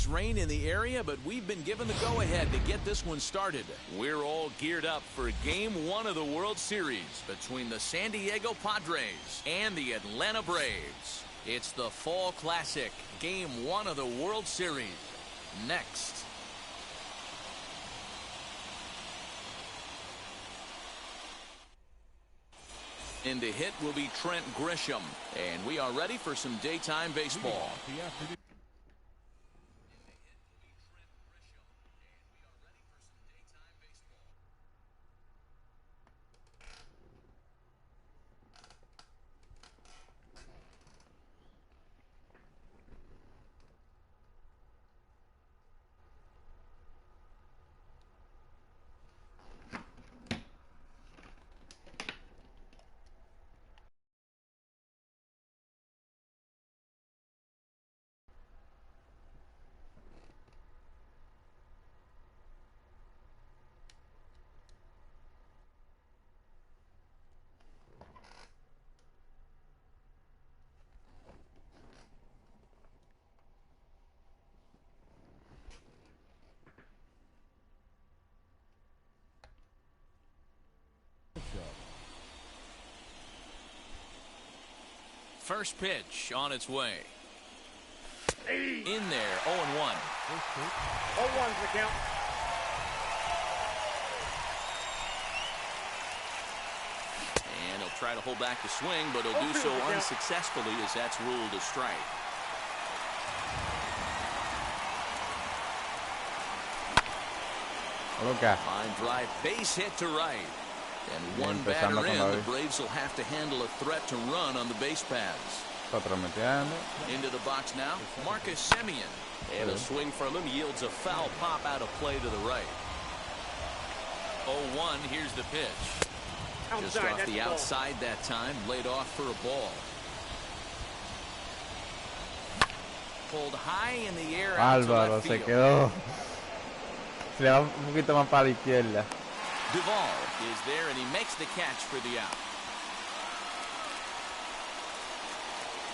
There's rain in the area, but we've been given the go-ahead to get this one started. We're all geared up for Game 1 of the World Series between the San Diego Padres and the Atlanta Braves. It's the Fall Classic, Game 1 of the World Series. Next. In to hit will be Trent Grisham, and we are ready for some daytime baseball. First pitch on its way. In there, 0-1. 0-1's the count. And he'll try to hold back the swing, but he'll do so unsuccessfully as that's ruled a strike. Line drive, base hit to right. And one batter in, the Braves will have to handle a threat to run on the base paths. Into the box now, Marcus Semien. And a swing from him yields a foul pop out of play to the right. 0-1, here's the pitch. Just off the outside that time, laid off for a ball. Pulled high in the air. Álvaro se quedó. Se le va un poquito más para la izquierda. Duvall is there, and he makes the catch for the out.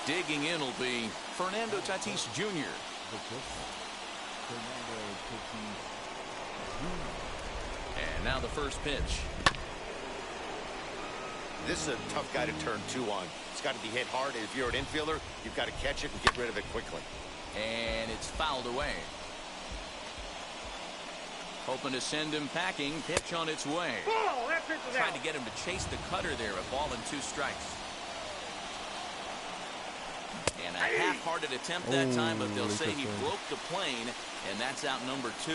Digging in will be Fernando Tatis Jr. And now the first pitch. This is a tough guy to turn two on. It's got to be hit hard. If you're an infielder, you've got to catch it and get rid of it quickly. And it's fouled away. Hoping to send him packing. Pitch on its way. Trying to get him to chase the cutter there. A ball and 2 strikes. And a half-hearted attempt that time, but they'll say he broke the plane, and that's out number 2.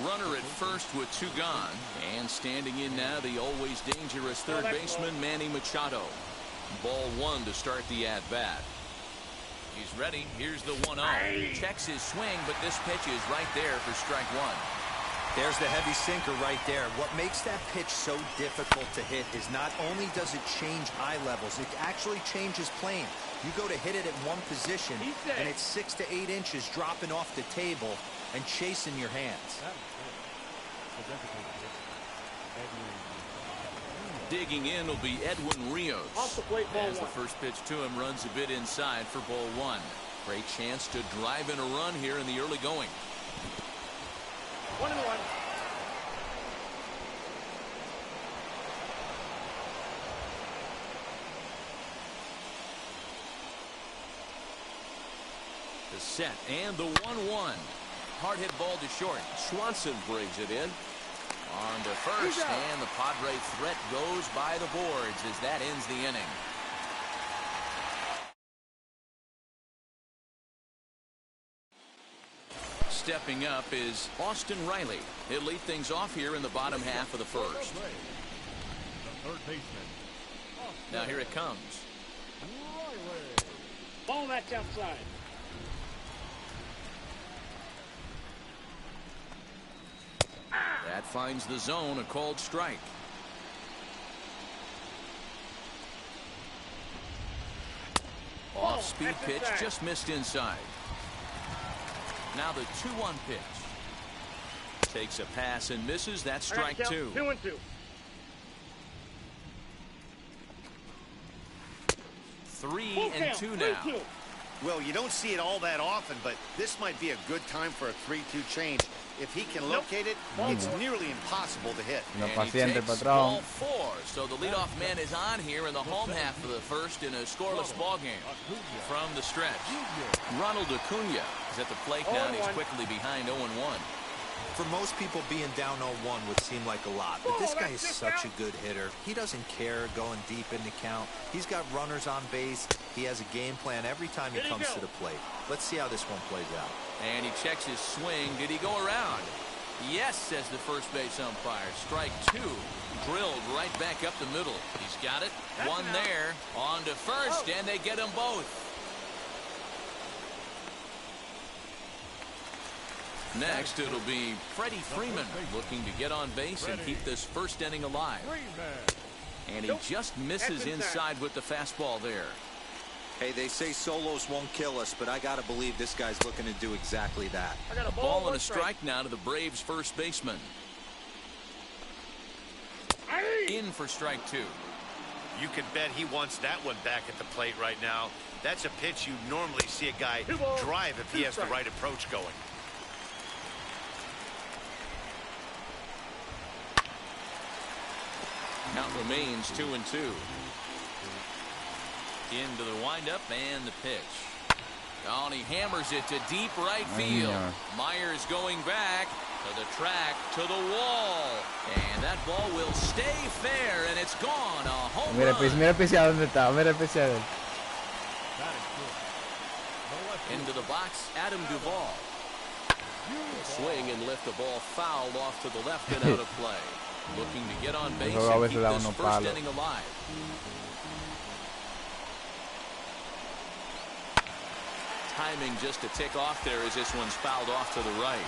Runner at first with 2 gone. And standing in now, the always dangerous third baseman, Manny Machado. Ball 1 to start the at-bat. He's ready. Here's the 1-0. Checks his swing, but this pitch is right there for strike 1. There's the heavy sinker right there. What makes that pitch so difficult to hit is not only does it change eye levels, it actually changes plane. You go to hit it at one position, and it's 6 to 8 inches dropping off the table and chasing your hands. Digging in will be Edwin Rios. As the first pitch to him runs a bit inside for ball 1. Great chance to drive in a run here in the early going. 1-1. The set and the 1-1. Hard hit ball to short. Swanson brings it in. On to first, and the Padre threat goes by the boards as that ends the inning. Stepping up is Austin Riley. He'll lead things off here in the bottom half of the first. Now here it comes. Ball that's outside. That finds the zone, a called strike. Off-speed pitch just missed inside. Now the 2-1 pitch. Takes a pass and misses. That's strike 2. 2-2. 3-2 now. Well, you don't see it all that often, but this might be a good time for a 3-2 change. If he can locate it, it's nearly impossible to hit. No And he paciente, takes patrón. ball 4. So the leadoff man is on here in the home half of the first in a scoreless ball game. From the stretch, Ronald Acuna is at the plate now, and he's quickly behind 0-1. For most people, being down 0-1 would seem like a lot, but this guy is such a good hitter. He doesn't care going deep in the count. He's got runners on base. He has a game plan every time he comes to the plate. Let's see how this one plays out. And he checks his swing. Did he go around? Yes, says the first base umpire. Strike 2. Drilled right back up the middle. He's got it. One there. On to first, and they get them both. Next, it'll be Freddie Freeman looking to get on base and keep this first inning alive. And he just misses inside with the fastball there. Hey, they say solos won't kill us, but I got to believe this guy's looking to do exactly that. A ball and a strike now to the Braves first baseman. In for strike 2. You can bet he wants that one back at the plate right now. That's a pitch you normally see a guy drive if he has the right approach going. Count remains 2-2. Into the windup and the pitch. Oh, and he hammers it to deep right field. Myers going back to the track, to the wall. And that ball will stay fair, and it's gone. A home run. Mira el especial dónde está. Mira el especial. Into the box, Adam Duvall. Swing and lift the ball fouled off to the left and out of play. Looking to get on base and keep this first inning alive. Timing just a tick off there as this one's fouled off to the right.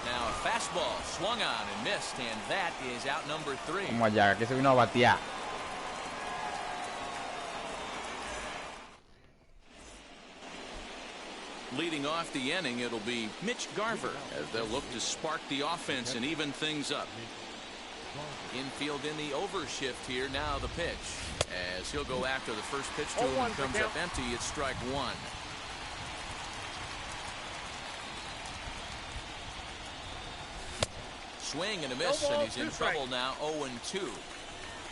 Now a fastball swung on and missed, and that is out number 3. Como allá, que se vino a batear. Leading off the inning, it'll be Mitch Garver as they'll look to spark the offense and even things up. Infield in the overshift here. Now the pitch as he'll go after the first pitch to him and comes up empty. It's strike 1. Swing and a miss, and he's in trouble now. 0-2.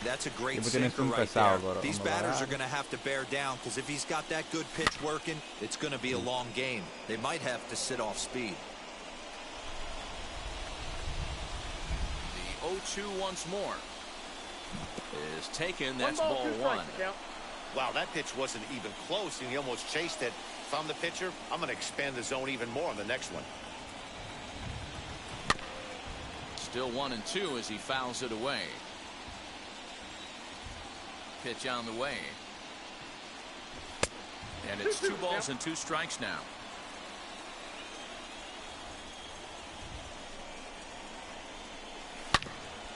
That's a great sinker right there. These batters are going to have to bear down, because if he's got that good pitch working, it's going to be a long game. They might have to sit off speed. The 0-2 once more is taken. That's ball 1. Wow, that pitch wasn't even close, and he almost chased it. If I'm the pitcher, I'm going to expand the zone even more on the next one. Still 1-2 as he fouls it away. Pitch on the way. And it's 2 balls and 2 strikes now.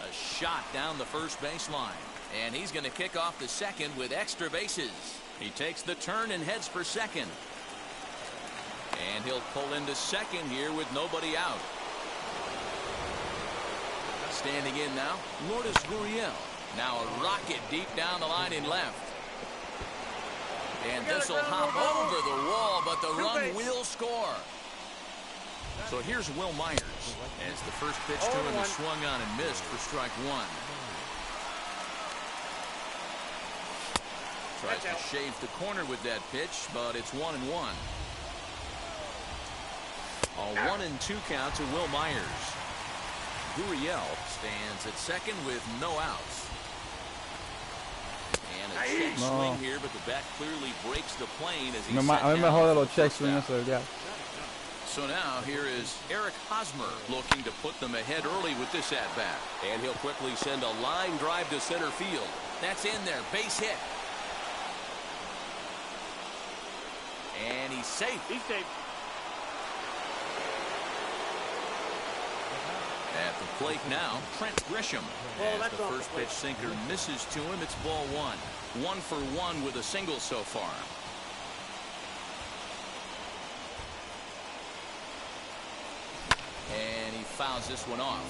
A shot down the first baseline. And he's going to kick off the second with extra bases. He takes the turn and heads for second. And he'll pull into second here with nobody out. Standing in now, Lourdes Gurriel. Now a rocket deep down the line in left. And this will hop over the wall, but the run will score. So here's Will Myers as the first pitch to him is swung on and missed for strike 1. Tries to shave the corner with that pitch, but it's 1-1. A 1-2 count to Will Myers. Gurriel stands at second with no outs. And a check swing here, but the bat clearly breaks the plane as he's set down for the first out. So now here is Eric Hosmer looking to put them ahead early with this at-bat. And he'll quickly send a line drive to center field. That's in there. Base hit. And he's safe. He's safe. At the plate now, Trent Grisham. As the first pitch sinker misses to him, it's ball 1. 1 for 1 with a single so far. And he fouls this one off.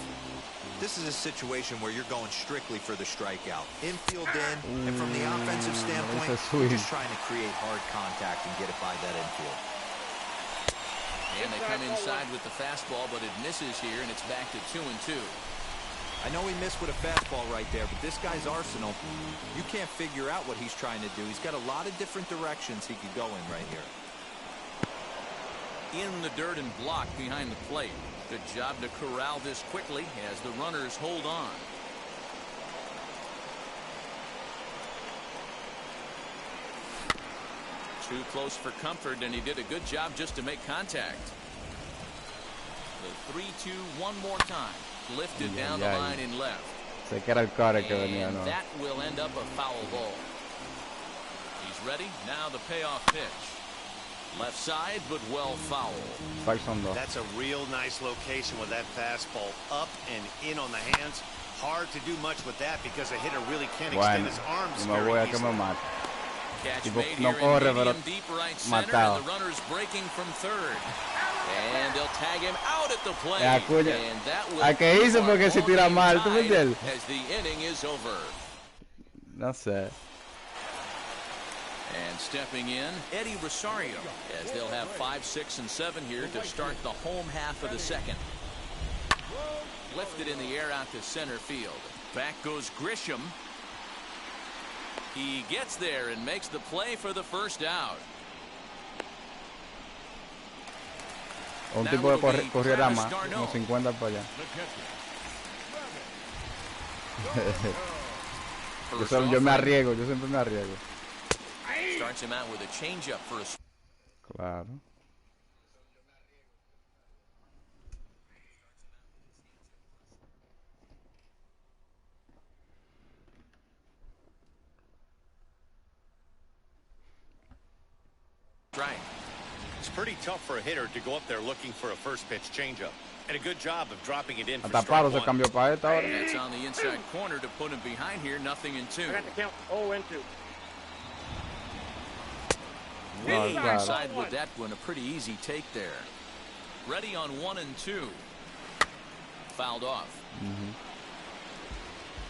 This is a situation where you're going strictly for the strikeout. Infield in, and from the offensive standpoint, you're just trying to create hard contact and get it by that infield. And they come inside with the fastball, but it misses here, and it's back to 2-2. I know he missed with a fastball right there, but this guy's arsenal, you can't figure out what he's trying to do. He's got a lot of different directions he could go in right here. In the dirt and blocked behind the plate. Good job to corral this quickly as the runners hold on. Too close for comfort, and he did a good job just to make contact. The 3-2 one more time. Lifted down the line and left. Sé que era el core que venía, And ¿no? that will end up a foul ball. He's ready. Now the payoff pitch. Left side, but well foul. That's a real nice location with that fastball up and in on the hands. Hard to do much with that because a hitter really can't extend his arms me voy a que me easily. mate. Catch Tipo, made no here corre, in pero medium deep right center, matado. and the runner's breaking from third. And they'll tag him out at the plate. Acuña. And that will ¿A qué hizo? Porque si tira mal, ¿tú me entiendes? as the inning is over. No sé. And stepping in, Eddie Rosario, as they'll have 5, 6, and 7 here to start the home half of the second. Lifted in the air out to center field. Back goes Grisham. He gets there and makes the play for the first out. Un tipo de corriera más, como 50 para allá. Yo me arriesgo, yo siempre me arriesgo. Starts him out with a changeup for a... Claro. Right. It's pretty tough for a hitter to go up there looking for a first pitch changeup. And a good job of dropping it in for Hasta strike Paro se one. cambió para esta hora. That's on the inside corner to put him behind here. 0-2. I got the count 0-2. No, Way claro. inside with that one. A pretty easy take there. Ready on 1-2. Fouled off.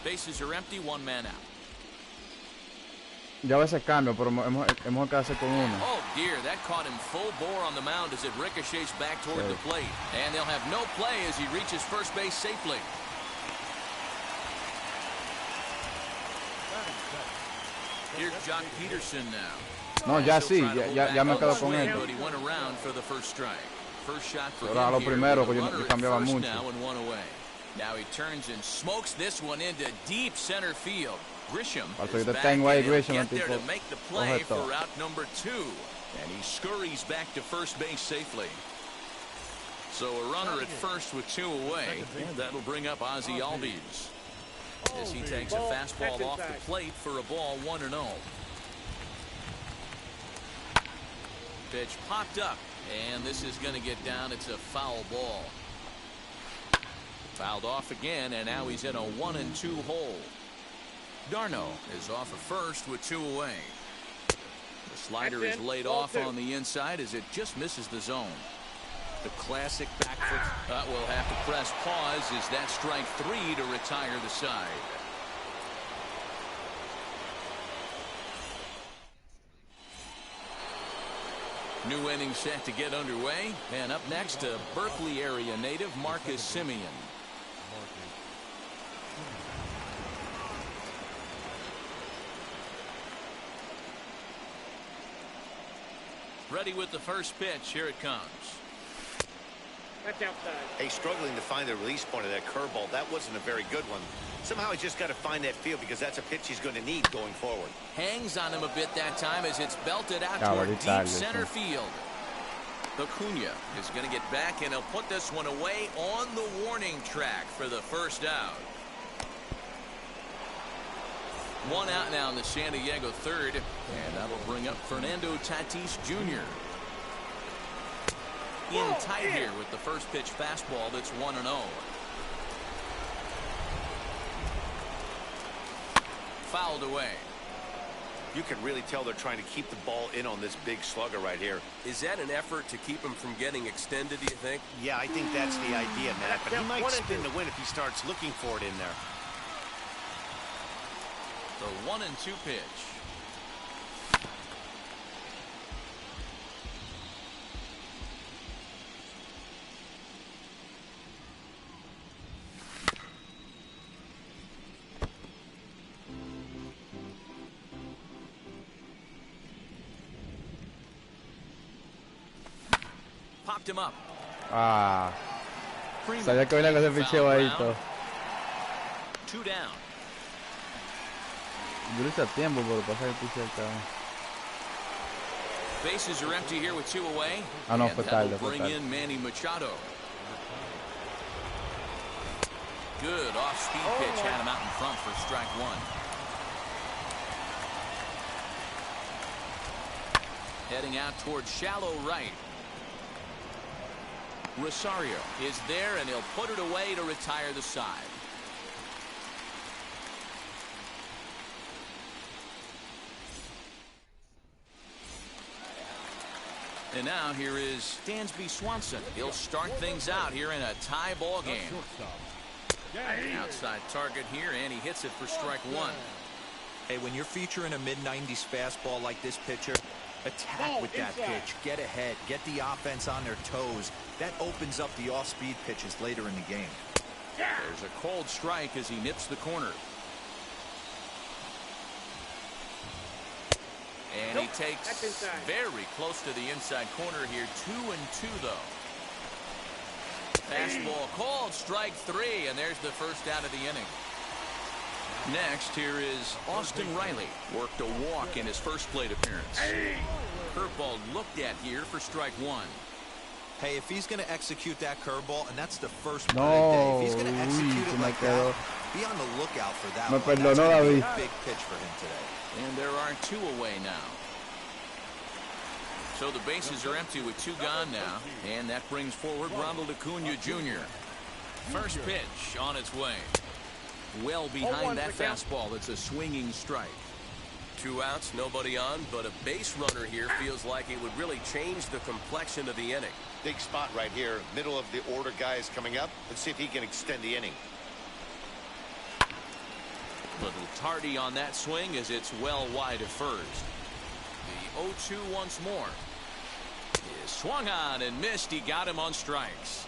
Bases are empty. 1 man out. Yo a veces cambio, pero hemos quedado con uno. Oh dear, that caught him full bore on the mound as it ricochets back toward the plate. And they'll have no play as he reaches first base safely. Here's Jock Peterson now. No, ya sí, ya me quedo con Swing, esto. but he went around for the first strike. First shot for Era him lo here, primero with que a yo runner at cambiaba first mucho. now and 1 away. Now he turns and smokes this one into deep center field. Grisham Parece is que te back, tengo ahí, and he'll Grisham, get there tipo, to make the play coge for todo. route number 2. And he scurries back to first base safely. So a runner at first with 2 away, and that'll bring up Ozzie Albies as he takes a fastball off the plate for a ball 1-0. Pitch popped up, and this is going to get down. It's a foul ball. Fouled off again, and now he's in a 1-2 hole. Darno is off of first with 2 away. The slider is laid off on the inside as it just misses the zone. The classic back foot. We'll have to press pause. Is that strike 3 to retire the side? New inning set to get underway, and up next, a Berkeley area native, Marcus Simeon. Ready with the first pitch. Here it comes. That's outside. Hey, struggling to find the release point of that curveball. That wasn't a very good one. Somehow he's just got to find that feel because that's a pitch he's going to need going forward. Hangs on him a bit that time as it's belted out Cabrón, toward está deep center bien. field. Acuna is going to get back, and he'll put this one away on the warning track for the first out. 1 out now in the San Diego third, and that'll bring up Fernando Tatis Jr. In tight here with the first pitch fastball that's 1-0. Fouled away. You can really tell they're trying to keep the ball in on this big slugger right here. Is that an effort to keep him from getting extended, do you think? Yeah, I think that's the idea, Matt. But he might spin the win if he starts looking for it in there. The 1-2 pitch. Popped him up. Ah. Sabía que venía con ese picheo ahí todo. 2 down. Dura tiempo por pasar el picheo acá. Bases are empty here with 2 away. Ah, no, and fue that'll tarde, fue bring tarde. in Manny Machado. Good off-speed pitch had him out in front for strike 1. Heading out towards shallow right. Rosario is there, and he'll put it away to retire the side. And now here is Dansby Swanson. He'll start things out here in a tie ball game. Outside target here, and he hits it for strike 1. Hey, when you're featuring a mid-90s fastball like this pitcher, attack with that pitch. Get ahead. Get the offense on their toes. That opens up the off-speed pitches later in the game. There's a cold strike as he nips the corner. And he takes very close to the inside corner here. 2-2 though. Fastball called, strike 3, and there's the first out of the inning. Next, here is Austin Riley. Worked a walk in his first plate appearance. Curveball looked at here for strike 1. Hey, if he's going to execute that curveball, and that's the first one of the day, if he's going to execute it like that, be on the lookout for that one. That's going to be a big pitch for him today. And there are 2 away now. So the bases are empty with 2 gone now. And that brings forward Ronald Acuna Jr. First pitch on its way. Well behind that fastball. It's a swinging strike. 2 outs, nobody on, but a base runner here feels like it would really change the complexion of the inning. Big spot right here. Middle of the order guy is coming up. Let's see if he can extend the inning. Little tardy on that swing as it's well wide of first. The 0-2 once more. He swung on and missed. He got him on strikes.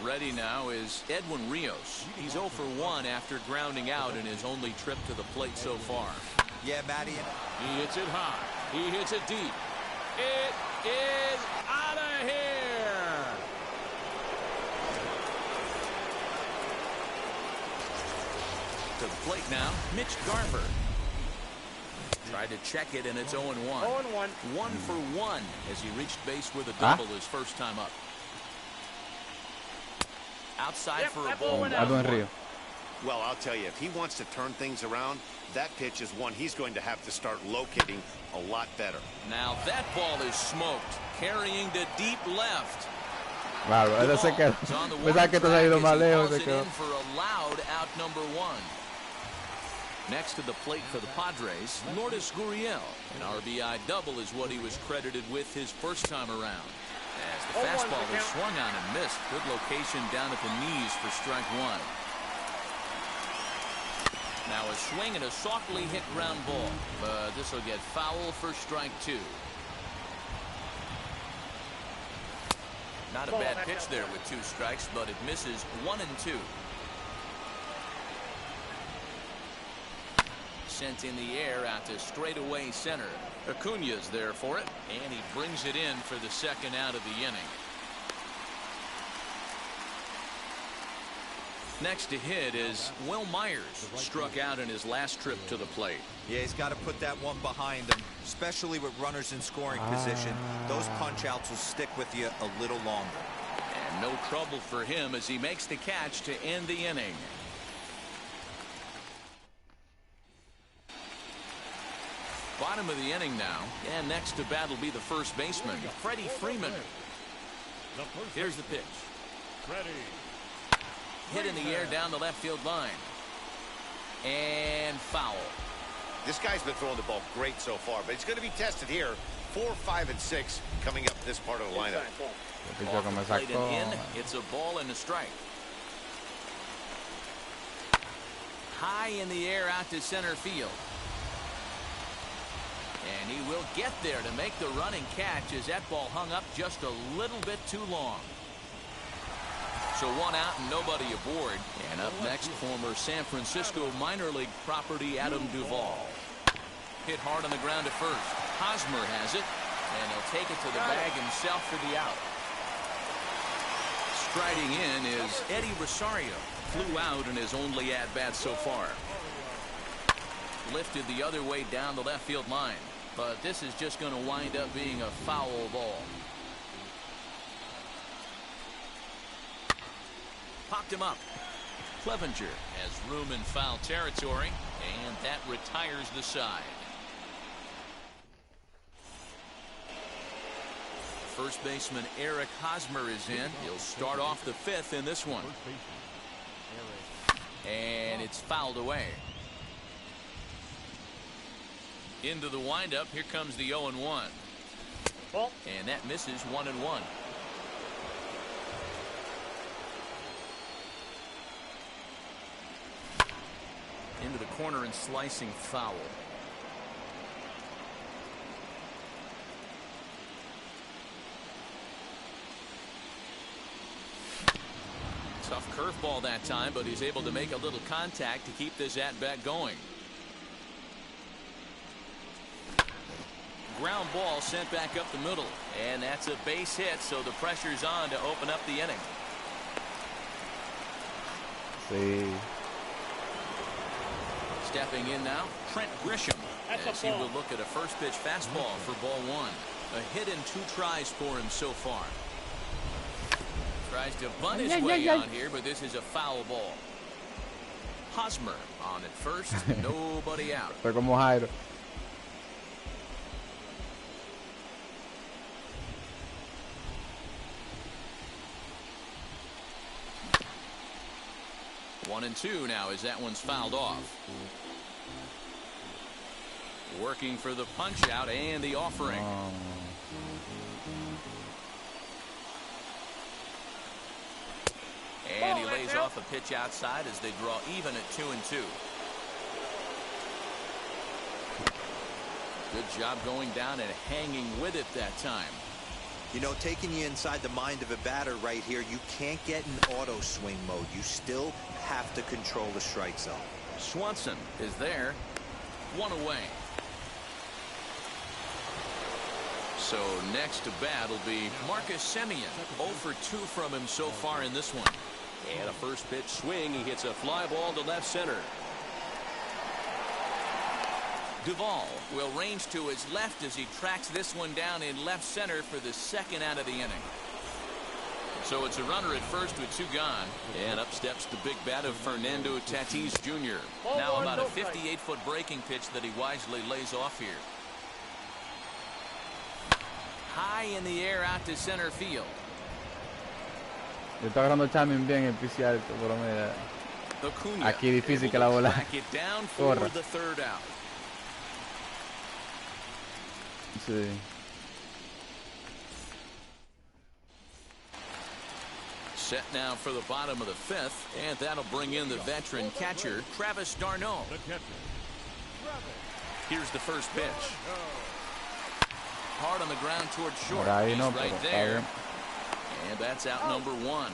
Ready now is Edwin Rios. He's 0 for 1 after grounding out in his only trip to the plate so far. Yeah, Matty. He hits it high. He hits it deep. It is out of here. To the plate now, Mitch Garver. Tried to check it, and it's 0-1. 0-1. 1 for 1 as he reached base with a double his first time up. Outside for a ball. Well, I'll tell you, if he wants to turn things around, that pitch is one he's going to have to start locating a lot better. Now that ball is smoked, carrying to deep left. Claro, él se quedó. Pensaba que esto se ha ido más lejos. Se quedó. For a loud out number 1. Next to the plate for the Padres, Lourdes Gurriel. An RBI double is what he was credited with his first time around. As the fastball is swung on and missed. Good location down at the knees for strike 1. Now a swing and a softly hit ground ball. But this will get foul for strike 2. Not a bad pitch there with 2 strikes, but it misses 1-2. Sent in the air out to straightaway center. Acuna's there for it, and he brings it in for the second out of the inning. Next to hit is Will Myers. Struck out in his last trip to the plate. Yeah, he's got to put that one behind him, especially with runners in scoring position. Those punch outs will stick with you a little longer. And no trouble for him as he makes the catch to end the inning. Bottom of the inning now, and next to bat will be the first baseman, Freddie Freeman. Here's the pitch. hit in the air down the left field line. And foul. This guy's been throwing the ball great so far, but he's going to be tested here. 4, 5, and 6 coming up this part of the lineup. Off the plate and in. It's a ball and a strike. High in the air out to center field. And he will get there to make the running catch as that ball hung up just a little bit too long. So 1 out and nobody aboard. And up next, former San Francisco minor league property Adam Duvall. Hit hard on the ground at first. Hosmer has it, and he'll take it to the bag himself for the out. Striding in is Eddie Rosario. Flew out in his only at-bat so far. Lifted the other way down the left field line. But this is just going to wind up being a foul ball. Popped him up. Clevenger has room in foul territory, and that retires the side. First baseman Eric Hosmer is in. He'll start off the 5th in this one. And it's fouled away. Into the windup. Here comes the 0-1. And that misses 1-1. Into the corner and slicing foul. Tough curveball that time, but he's able to make a little contact to keep this at-bat going. Ground ball sent back up the middle, and that's a base hit, so the pressure's on to open up the inning. Sí. Stepping in now, Trent Grisham, as he will look at a first pitch fastball for ball 1. A hit in 2 tries for him so far. Tries to bunt his way on here, but this is a foul ball. Hosmer on at first, nobody out. Fue como Jairo. One and 2 now as that one's fouled off. Working for the punch out and the offering. And he lays off a pitch outside as they draw even at 2 and 2. Good job going down and hanging with it that time. You know, taking you inside the mind of a batter right here, you can't get in auto swing mode. You still have to control the strike zone. Swanson is there. 1 away. So next to bat will be Marcus Semien. 0 for 2 from him so far in this one. And a first pitch swing. He hits a fly ball to left center. Duvall will range to his left as he tracks this one down in left center for the 2nd out of the inning. So it's a runner at first with 2 gone. And up steps the big bat of Fernando Tatis Jr. Now about a 58-foot breaking pitch that he wisely lays off here. High in the air out to center field. Le está agarrando timing bien el PC alto, por lo menos. Acuna Aquí difícil que la bola track it down for corra. the 3rd out. Sí. Set now for the bottom of the 5th, and that'll bring in the veteran catcher Travis d'Arnaud. Here's the first pitch. Hard on the ground towards short. He's right there. And that's out number 1.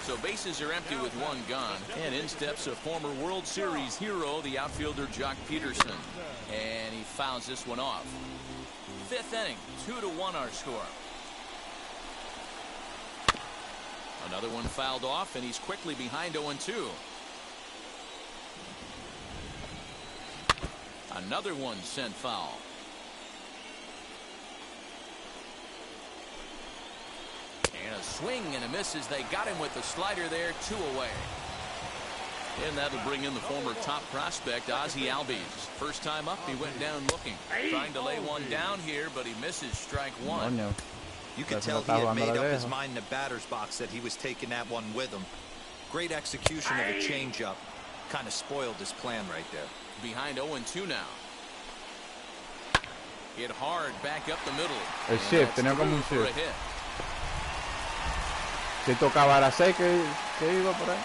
So bases are empty with 1 gone. And in steps a former World Series hero, the outfielder Jock Peterson. And he fouls this one off. 5th inning, 2-1 our score. Another one fouled off, and he's quickly behind 0-2. Another one sent foul. And a swing and a miss as they got him with the slider there. 2 away. And that'll bring in the former top prospect Ozzie Albies. First time up, he went down looking. Trying to lay one down here, but he misses strike 1. Oh, no. You could tell he had made up his mind in the batter's box that he was taking that one with him. Great execution of a changeup. Kind of spoiled his plan right there. Behind 0-2 now. Hit hard back up the middle. El shift, tenía como un shift. Si tocaba la 6 que iba por ahí.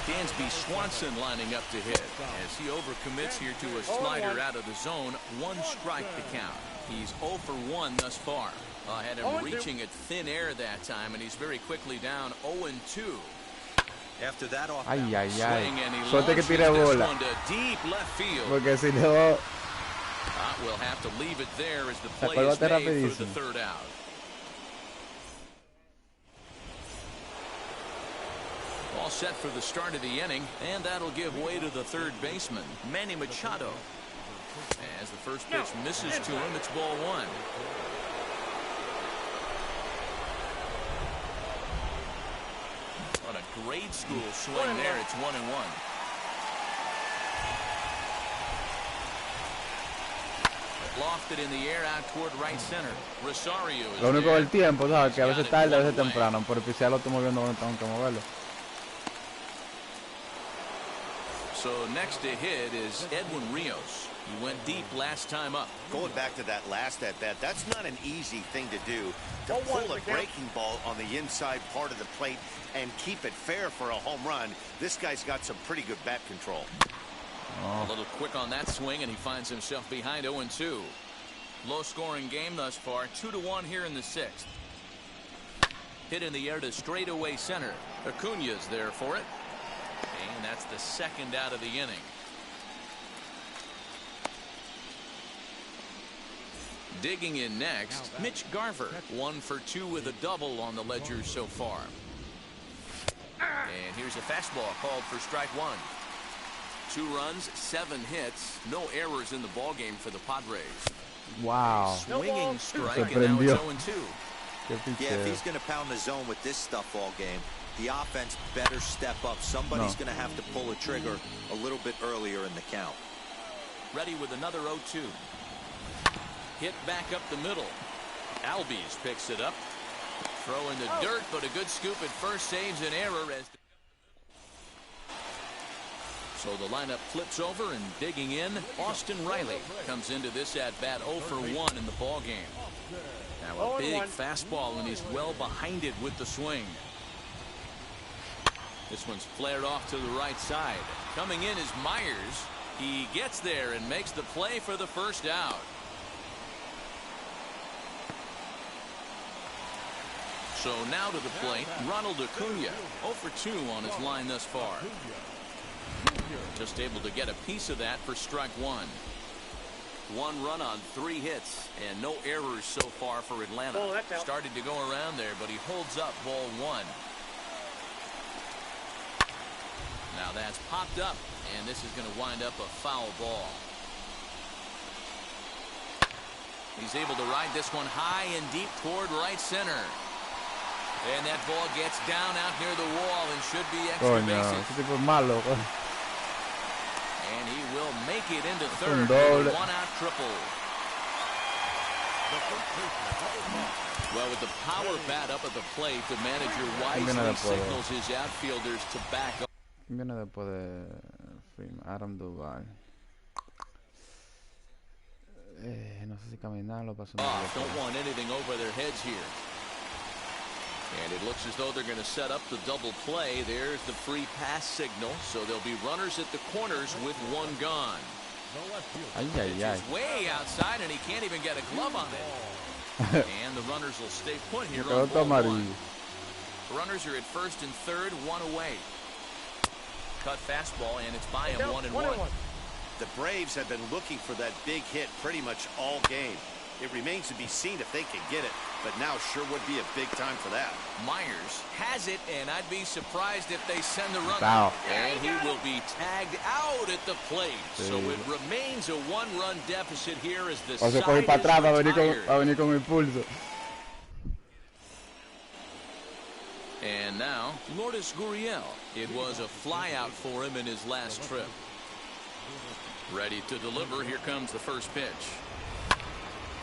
Dansby Swanson lining up to hit as he overcommits here to a slider out of the zone. 1 strike to count. He's 0 for 1 thus far. Had him reaching at thin air that time, and he's very quickly down 0-2. After that off Ay, ay, swing, and he ay. Suerte que launches tire this bola. one to deep left field. Porque si no, We'll have to leave it there as the la play is pelota made for the rapidísimo. third out. All set for the start of the inning, and that'll give way to the third baseman, Manny Machado. As the first pitch misses to him, it's ball 1. On a grade school swing there, it's 1-1. Lofted in the air out toward right center. Rosario is lo único there. del tiempo, ¿sabes? Que a veces tarde, a veces temprano. Pero si ya lo estoy moviendo, no tengo que moverlo. So next to hit is Edwin Rios. He went deep last time up. Going back to that last at-bat, that's not an easy thing to do. To pull a breaking ball on the inside part of the plate and keep it fair for a home run. This guy's got some pretty good bat control. A little quick on that swing, and he finds himself behind 0-2. Low-scoring game thus far, 2-1 here in the 6th. Hit in the air to straightaway center. Acuña's there for it. And that's the second out of the inning. Digging in next, Mitch Garver. 1 for 2 with a double on the ledger so far. And here's a fastball called for strike 1. 2 runs, 7 hits, no errors in the ballgame for the Padres. Wow. Swinging strike, and now it's 0-2. Yeah, if he's going to pound the zone with this stuff all game, the offense better step up. Somebody's going to have to pull a trigger a little bit earlier in the count. Ready with another 0-2. Hit back up the middle. Albies picks it up. Throw in the dirt, but a good scoop at first saves an error as... So the lineup flips over, and digging in, Austin Riley comes into this at-bat 0 for 1 in the ballgame. Now a big fastball, and he's well behind it with the swing. This one's flared off to the right side. Coming in is Myers. He gets there and makes the play for the first out. So now to the plate, Ronald Acuña, 0 for 2 on his line thus far. Just able to get a piece of that for strike 1. 1 run on 3 hits and no errors so far for Atlanta. Started to go around there, but he holds up ball 1. Now that's popped up, and this is going to wind up a foul ball. He's able to ride this one high and deep toward right center. And that ball gets down out near the wall and should be extra bases. Ese tipo es malo. And he will make it into third with a 1-out triple. Well, with the power bat up at the plate, the manager wisely signals his outfielders to back up. Viene después de Adam Duval. No sé si caminarlo para don't want anything over their heads here. And it looks as though they're going to set up the double play. There's the free pass signal. So there'll be runners at the corners with 1 gone. He's way outside, and he can't even get a glove on it. And the runners will stay put here on ball 1. Runners are at first and third, 1 away. Cut fastball, and it's by him 1-1. The Braves have been looking for that big hit pretty much all game. It remains to be seen if they can get it, but now sure would be a big time for that. Myers has it, and I'd be surprised if they send the runner. Wow. And he will be tagged out at the plate. So it remains a 1-run deficit here as the side is retired. Va a venir con impulso. And now, Lourdes Gurriel. It was a flyout for him in his last trip. Ready to deliver. Here comes the first pitch.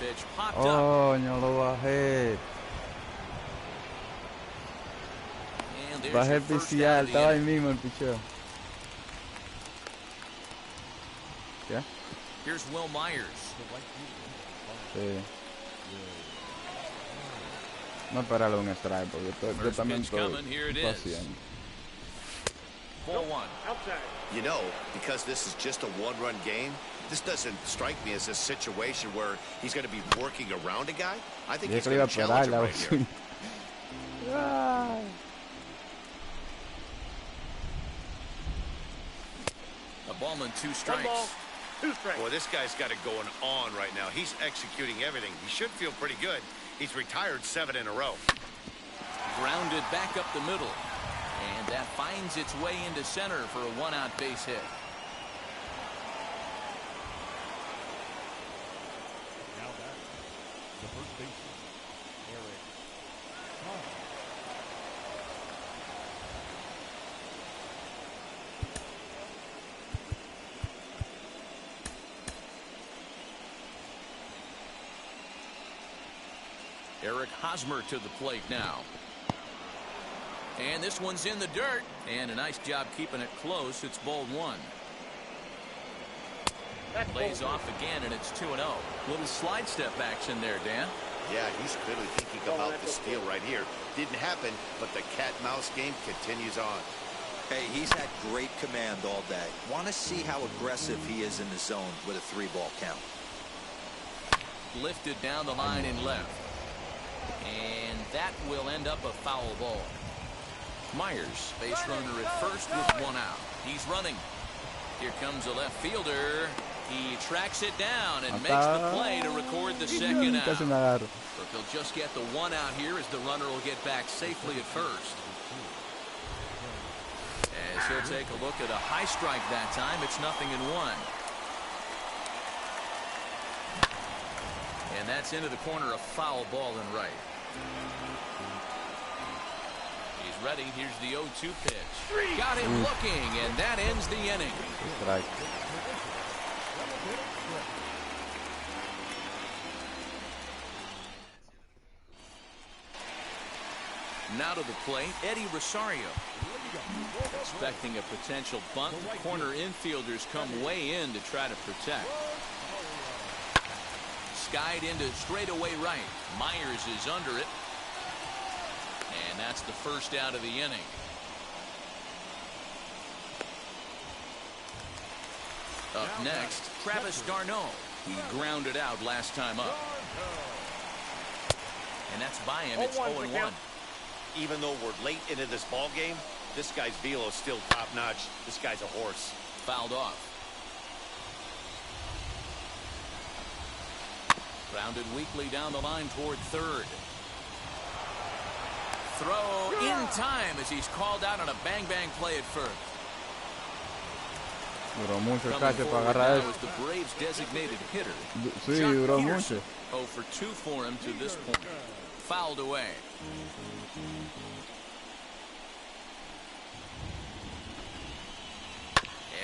pitch popped up. Oh, no lo bajé. And there's Bajé your el first PCL, out of the estaba ahí inning. mismo el picheo. ¿Qué? Here's Will Myers. Sí. No esperarle un strike porque yo First también pitch estoy coming, here it is. paciente. Ball one. Outside. You know, because this is just a one-run game, this doesn't strike me as a situation where he's going to be working around a guy. I think he's Dije que le going iba to a challenge him pegar la right here. bocina. A ball and 2 One strikes. ball, 2 strikes. Boy, this guy's got it going on right now. He's executing everything. He should feel pretty good. He's retired 7 in a row. Grounded back up the middle. And that finds its way into center for a 1-out base hit. Now back, the first baseman, Eric. Eric Hosmer to the plate now. And this one's in the dirt. And a nice job keeping it close. It's ball 1. That's Lays ball off again, and it's 2-0. Little slide step action there, Dan. Yeah, he's clearly thinking about the steal right here. Didn't happen, but the cat-mouse game continues on. Hey, he's had great command all day. Want to see how aggressive he is in the zone with a 3-ball count. Lifted down the line in left. And that will end up a foul ball. Myers, base runner at first with 1 out. He's running. Here comes a left fielder. He tracks it down and makes the play to record the second out. Casi me agarro. But they'll just get the 1 out here as the runner will get back safely at first. As he'll take a look at a high strike that time, it's 0-1. And that's into the corner, a foul ball and right. He's ready. Here's the 0-2 pitch. Got him looking, and that ends the inning. Strike. Now to the plate, Eddie Rosario. Expecting a potential bunt. The corner infielders come way in to try to protect. Skied into straightaway right. Myers is under it. And that's the first out of the inning. Up next, Travis d'Arnaud. He grounded out last time up. And that's by him. It's 0-1. Even though we're late into this ball game, this guy's velo is still top-notch. This guy's a horse. Fouled off. Grounded weakly down the line toward third. Throw in time as he's called out on a bang-bang play at first. Duró mucho el Coming cacho para forward agarrar now eso. is the Braves' designated hitter. Sí, Jock duró Peterson. mucho. 0 for 2 for him to this point. Fouled away.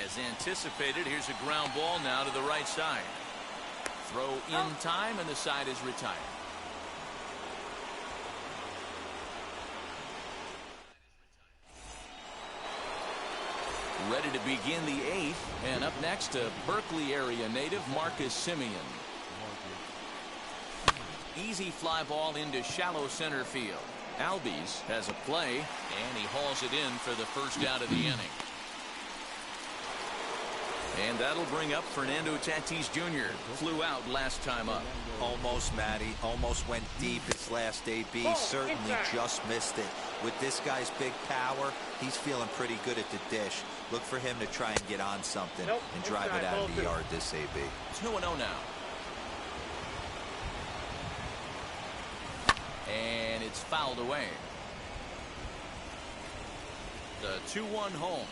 As anticipated, here's a ground ball now to the right side. Throw in time, and the side is retired. Ready to begin the 8th, and up next, a Berkeley area native, Marcus Simeon. Easy fly ball into shallow center field. Albies has a play, and he hauls it in for the first out of the inning. And that'll bring up Fernando Tatis Jr. Flew out last time up. Almost, Matty. Almost went deep his last AB. Certainly just missed it. With this guy's big power, he's feeling pretty good at the dish. Look for him to try and get on something and drive it out of the yard this AB. 2-0 now. And it's fouled away. The 2-1 home.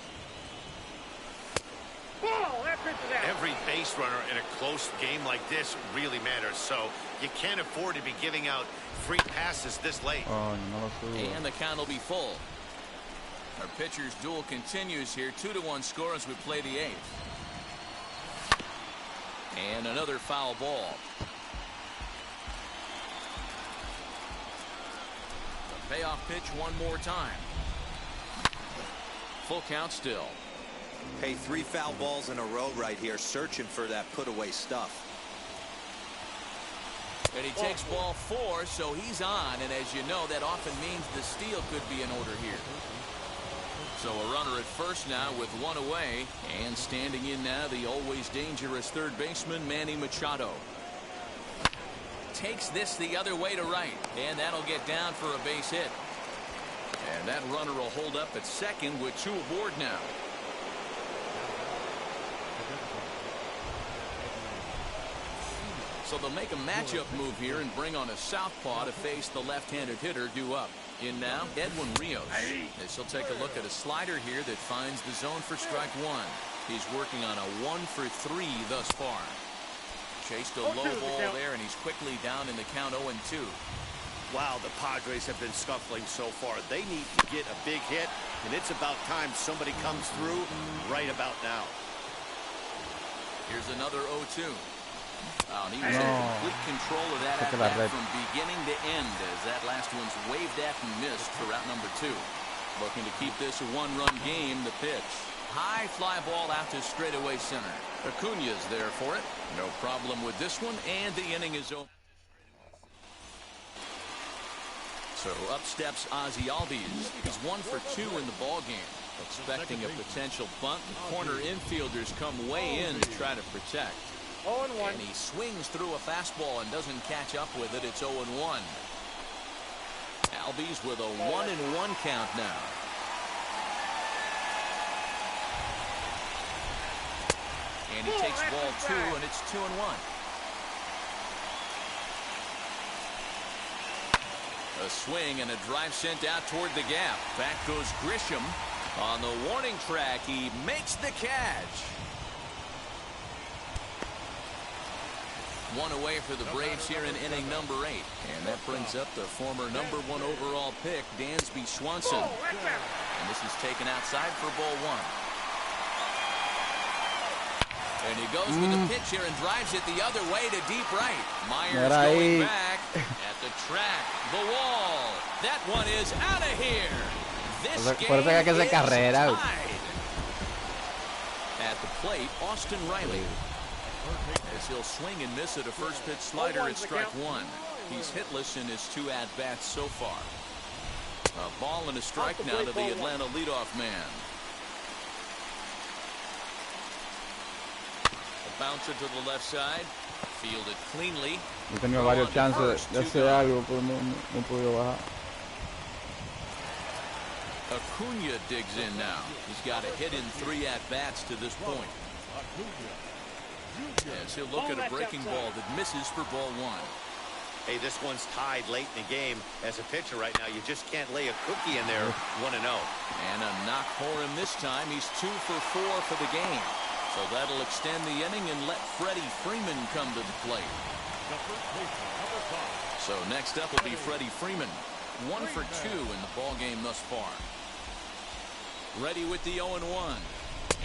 Ball, that pitch is out. Every base runner in a close game like this really matters, so you can't afford to be giving out free passes this late. Oh, no lo subo. And the count will be full. Our pitcher's duel continues here. 2-1 score as we play the 8th. And another foul ball. Payoff pitch one more time. Full count still. Hey, 3 foul balls in a row right here, searching for that put-away stuff. And he takes ball 4, so he's on. And as you know, that often means the steal could be in order here. So a runner at first now with 1 away. And standing in now, the always dangerous third baseman, Manny Machado. Takes this the other way to right. And that'll get down for a base hit. And that runner will hold up at second with 2 aboard now. So they'll make a matchup move here and bring on a southpaw to face the left-handed hitter due up. In now, Edwin Rios. As he'll take a look at a slider here that finds the zone for strike 1. He's working on a 1 for 3 thus far. Chased a low ball there, and he's quickly down in the count 0-2. Wow, the Padres have been scuffling so far. They need to get a big hit, and it's about time somebody comes through right about now. Here's another 0-2. And he was in complete control of that at-bat from beginning to end as that last one's waved at and missed for route number 2. Looking to keep this a 1-run game. The pitch. High fly ball out to straightaway center. Acuna's there for it. No problem with this one, and the inning is over. So up steps Ozzie Albies. He's 1 for 2 in the ball game. Expecting a potential bunt. The corner infielders come way in to try to protect. 0-1. And he swings through a fastball and doesn't catch up with it. It's 0-1. Albies with a 1-1 count now. And he takes ball 2, and it's 2-1. A swing and a drive sent out toward the gap. Back goes Grisham. On the warning track, he makes the catch. 1 away for the Braves here in inning number 8. And that brings up the former number 1 overall pick, Dansby Swanson. And this is taken outside for ball 1. And he goes with the pitch here and drives it the other way to deep right. Myers going back at the track, the wall. That one is out of here. This game is tied. At the plate, Austin Riley. As he'll swing and miss at a first pitch slider at strike 1. He's hitless in his 2 at-bats so far. A ball and a strike now to the Atlanta leadoff man. A bouncer to the left side. Fielded cleanly. He tenido varios chances de hacer algo, pero no pudo bajar. Acuna digs in now. He's got a hit in 3 at-bats to this point. As he'll look at a breaking ball that misses for ball 1. Hey, this one's tied late in the game. As a pitcher right now, you just can't lay a cookie in there. 1-0. And a knock for him this time. He's 2 for 4 for the game. So that'll extend the inning and let Freddie Freeman come to the plate. So next up will be Freddie Freeman. 1 for 2 in the ball game thus far. Ready with the 0-1.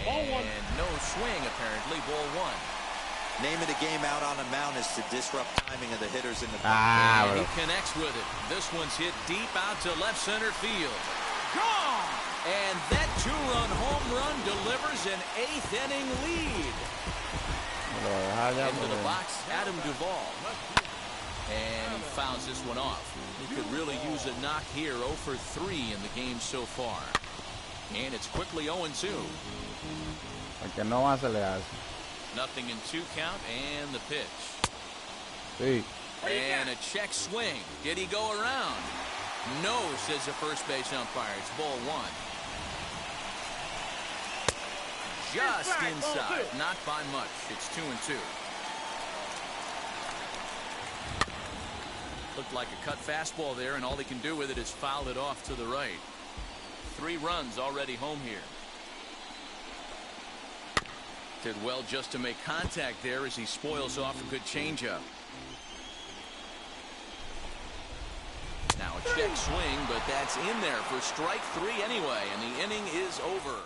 And no swing apparently. Ball 1. Name of the game out on the mound is to disrupt timing of the hitters in the and he connects with it. This one's hit deep out to left center field. Gone! And that 2-run home run delivers an 8th inning lead. Into the box, Adam Duvall. And he fouls this one off. He could really use a knock here. 0 for 3 in the game so far. And it's quickly 0-2. Porque no más se le hace. Nothing in 2 count and the pitch. Sí. And a check swing. Did he go around? No, says the first base umpire. It's ball 1. Just inside. Not by much. It's 2-2. Looked like a cut fastball there, and all he can do with it is foul it off to the right. 3 runs already home here. Did well just to make contact there as he spoils off a good changeup. Now a check swing, but that's in there for strike 3 anyway, and the inning is over.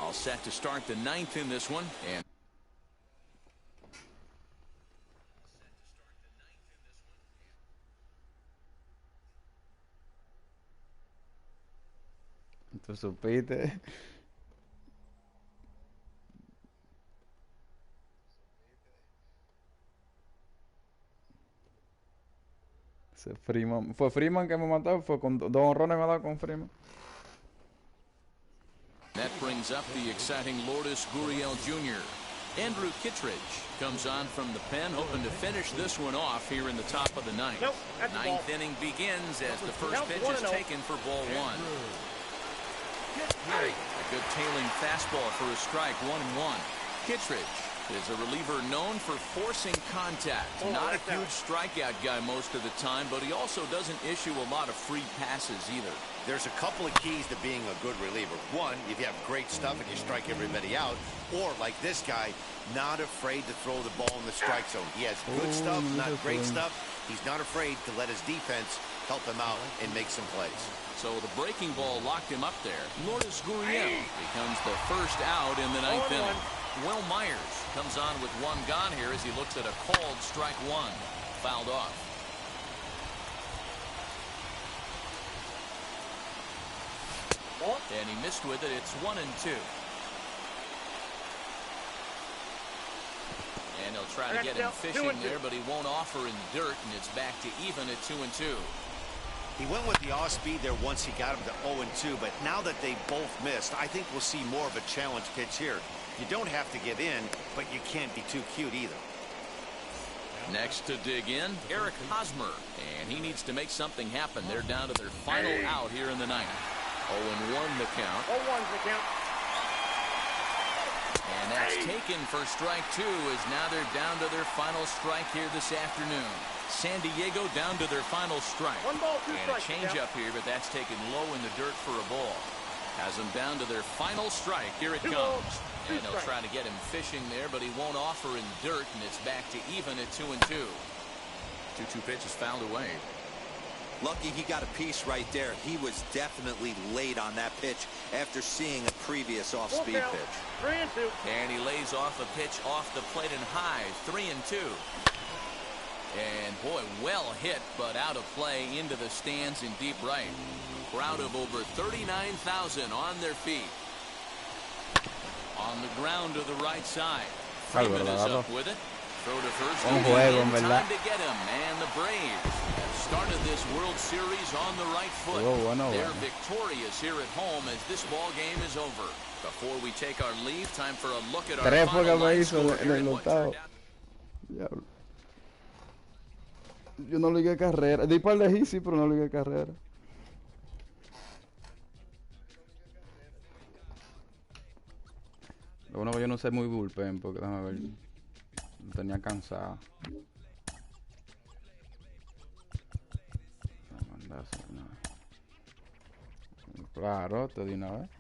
All set to start the 9th in this one. And Tú supiste. Ese Freeman. Fue Freeman que me mató. Fue con dos honrones me ha dado con Freeman. That brings up the exciting Lourdes Gurriel Jr. Andrew Kittredge comes on from the pen, hoping to finish this one off here in the top of the ninth. Nope, that's the ball. Ninth inning begins as the first Count pitch 1-0. is taken for ball one. A good tailing fastball for a strike, 1-1. Kittredge is a reliever known for forcing contact. Not a huge strikeout guy most of the time, but he also doesn't issue a lot of free passes either. There's a couple of keys to being a good reliever. One, if you have great stuff and you strike everybody out, or like this guy, not afraid to throw the ball in the strike zone. He has good stuff, not great stuff. He's not afraid to let his defense help him out and make some plays. So the breaking ball locked him up there. Lourdes Gurriel becomes the first out in the ninth inning. Will Myers comes on with one gone here as he looks at a called strike one. Fouled off. And he missed with it. It's 1-2. And he'll try to get him fishing there, but he won't offer in the dirt, and it's back to even at 2-2. He went with the off speed there once he got him to 0-2, but now that they both missed, I think we'll see more of a challenge pitch here. You don't have to give in, but you can't be too cute either. Next to dig in, Eric Hosmer, and he needs to make something happen. They're down to their final out here in the ninth. 0-1 the count. 0-1's the count. And that's taken for strike two, as now they're down to their final strike here this afternoon. San Diego down to their final strike. 1 ball, 2 and strikes. A changeup here, but that's taken low in the dirt for a ball. Has them down to their final strike. Here it comes. And they'll try to get him fishing there, but he won't offer in the dirt, and it's back to even at 2-2. 2-2 pitch is fouled away. Lucky he got a piece right there. He was definitely late on that pitch after seeing a previous off-speed pitch. 3-2. And he lays off a pitch off the plate and high. 3-2. And boy, well hit, but out of play into the stands in deep right. Crowd of over 39,000 on their feet. On the ground to the right side. Freeman is up with it. Throw to first. In time to get him. And the Braves have started this World Series on the right foot. They're victorious here at home as this ball game is over. Before we take our leave, time for a look at our final line score here and what turned out. Yo no ligué carrera. Di par de hits, sí, pero no ligué carrera. Lo bueno que yo no sé muy bullpen, porque déjame ver. Me tenía cansado. Claro, te di una vez.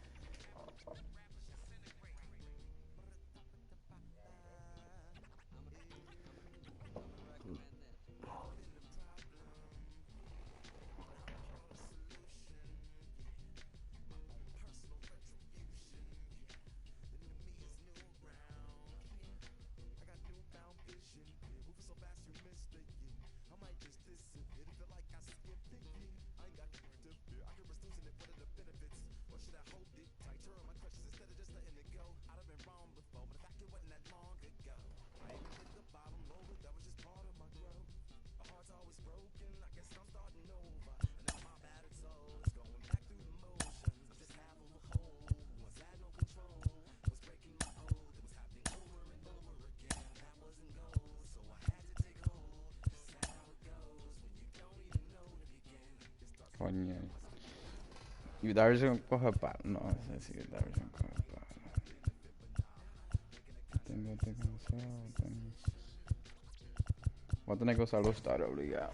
Coño. Y Darwin coge palo. No, sé si Darwin coge palo. Tengo que cansado. Voy a tener que usar los stars obligado.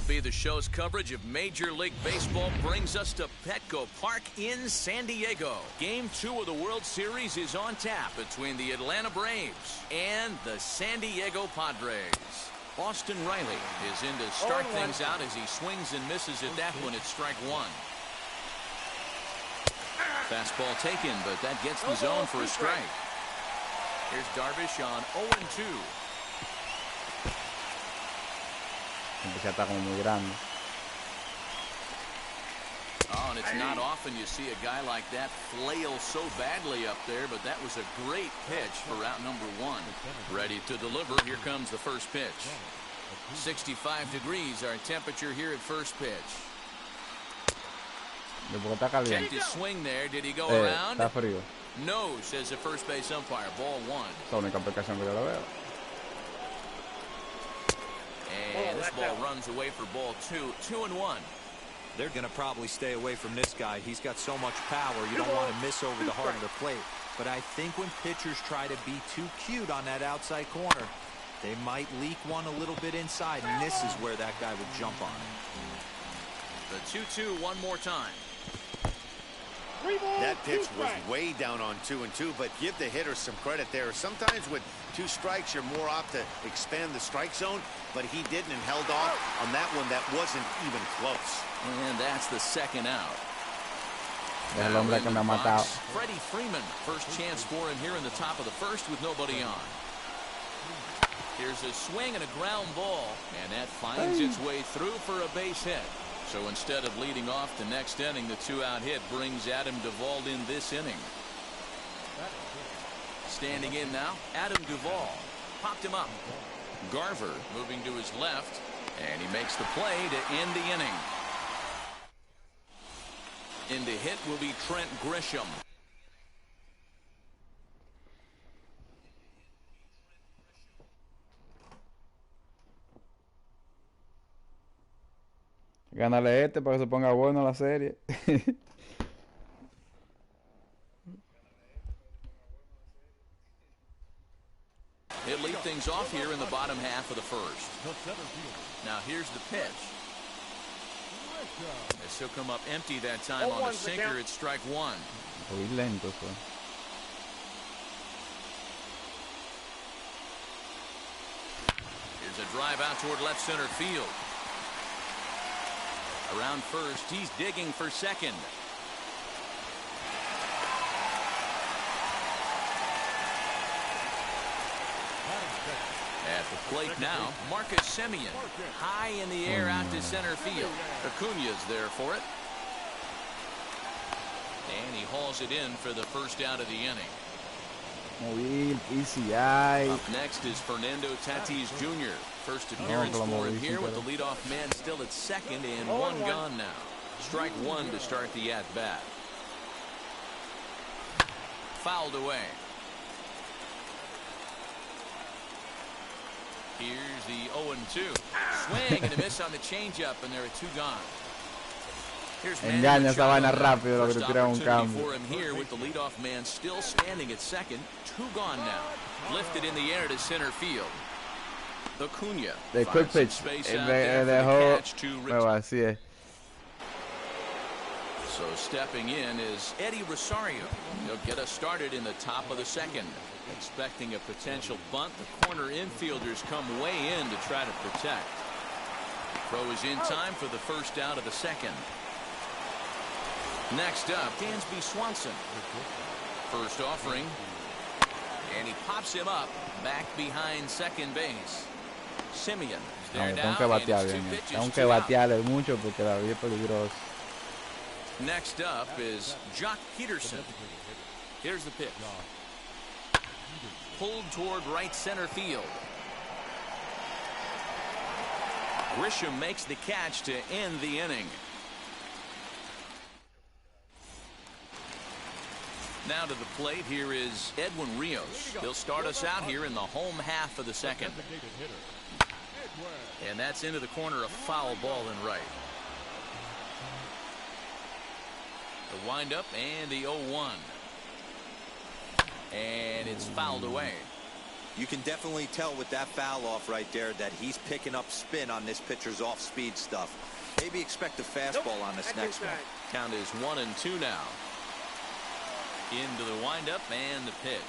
MLB The Show's coverage of Major League Baseball brings us to Petco Park in San Diego. Game 2 of the World Series is on tap between the Atlanta Braves and the San Diego Padres. Austin Riley is in to start things out as he swings and misses at that one at strike 1. Fastball taken, but that gets the zone for a strike. Here's Darvish on 0-2. Ya está como muy grande. Oh, and it's not often you see a guy like that flail so badly up there, but that was a great pitch for out number 1. Ready to deliver. Here comes the first pitch. 65 degrees our temperature here at first pitch. Checked his swing there. Did he go around? Está frío. No, says the first base umpire. Ball 1. Es la única aplicación que yo lo veo. And this ball runs away for ball 2. 2-1. They're going to probably stay away from this guy. He's got so much power. You don't want to miss over the heart of the plate. But I think when pitchers try to be too cute on that outside corner, they might leak one a little bit inside, and this is where that guy would jump on it. The 2-2 one more time. That pitch was way down on 2-2, but give the hitter some credit there. Sometimes with 2 strikes, you're more apt to expand the strike zone, but he didn't and held off on that one that wasn't even close. And that's the second out. Es el hombre que me ha matado. Freddie Freeman, first chance for him here in the top of the first with nobody on. Here's a swing and a ground ball, and that finds its way through for a base hit. So instead of leading off the next inning, the 2-out hit brings Adam Duvall in this inning. Standing in now, Adam Duvall. Popped him up. Garver moving to his left, and he makes the play to end the inning. In to hit will be Trent Grisham. Gánale para que se ponga bueno la serie. He'll lead things off here in the bottom half of the first. Now here's the pitch. As he'll come up empty that time on a sinker at strike 1. Muy lento fue. Here's a drive out toward left center field. Around first, he's digging for second. At the plate now, Marcus Semien. High in the air out to center field. Acuña's there for it. And he hauls it in for the first out of the inning. Muy PCI. Up next is Fernando Tatis Jr. First appearance for him here with the leadoff man still at second and 1 gone now. Strike 1 to start the at-bat. Fouled away. Here's the 0-2. Swing and a miss on the changeup, and there are 2 gone. Engaña esa vaina rápido lo que te tira un cambio. For him here with the leadoff man still standing at second. 2 gone now. Lifted in the air to center field. Acuña. The quick pitch. Dejó. Así es. So stepping in is Eddie Rosario. He'll get us started in the top of the second. Expecting a potential bunt. The corner infielders come way in to try to protect. Throw is in time for the first out of the second. Next up, Dansby Swanson. First offering. And he pops him up back behind second base. Semien is there now. Tengo que batearle mucho porque David es peligroso. Next up is Jock Peterson. Here's the pitch. Pulled toward right center field. Grisham makes the catch to end the inning. Now to the plate, here is Edwin Rios. He'll start us out here in the home half of the second. And that's into the corner, a foul ball in right. The windup and the 0-1. And it's fouled away. You can definitely tell with that foul off right there that he's picking up spin on this pitcher's off-speed stuff. Maybe expect a fastball on this next one. Count is 1-2 now. Into the windup and the pitch.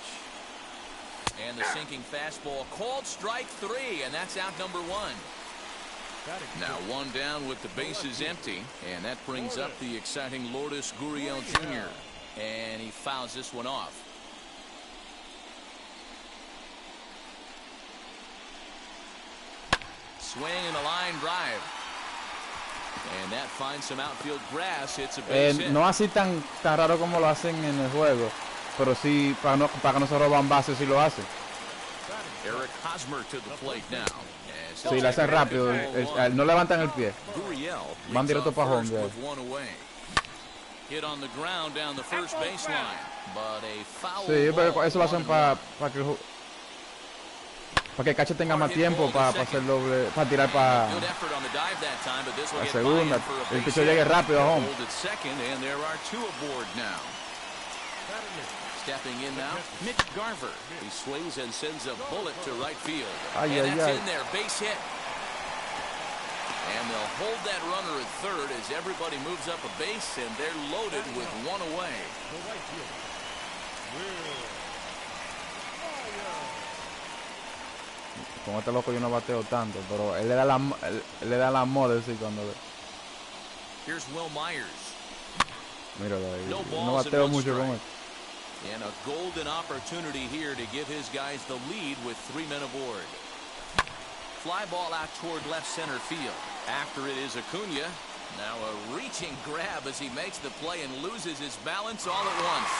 And the sinking fastball called strike 3, and that's out number 1. Now 1 down with the bases empty, and that brings up the exciting Lourdes Gurriel Jr. And he fouls this one off. Swing and a line drive. And that finds some outfield grass. It's a base hit. No así tan raro como lo hacen en el juego, pero sí para que no se roban bases si lo hacen. Eric Hosmer to the plate now. Sí, lo hacen rápido. No levantan el pie. Van directo para home. Hit on the ground down the first baseline, but a foul. Sí, pero eso lo hacen para que el catcher tenga más tiempo para hacer doble, para tirar para la segunda. El pitcher llegue rápido a home. Stepping in now, Mitch Garver. He swings and sends a bullet to right field. Ay, and that's in there, base hit. And they'll hold that runner at third as everybody moves up a base, and they're loaded with 1 away. Con este loco yo no bateo tanto, pero él le da la moda decir cuando ve. Here's Will Myers. Míralo ahí. No bateo mucho con él. And a golden opportunity here to give his guys the lead with 3 men aboard. Fly ball out toward left center field. After it is Acuna. Now a reaching grab as he makes the play and loses his balance all at once.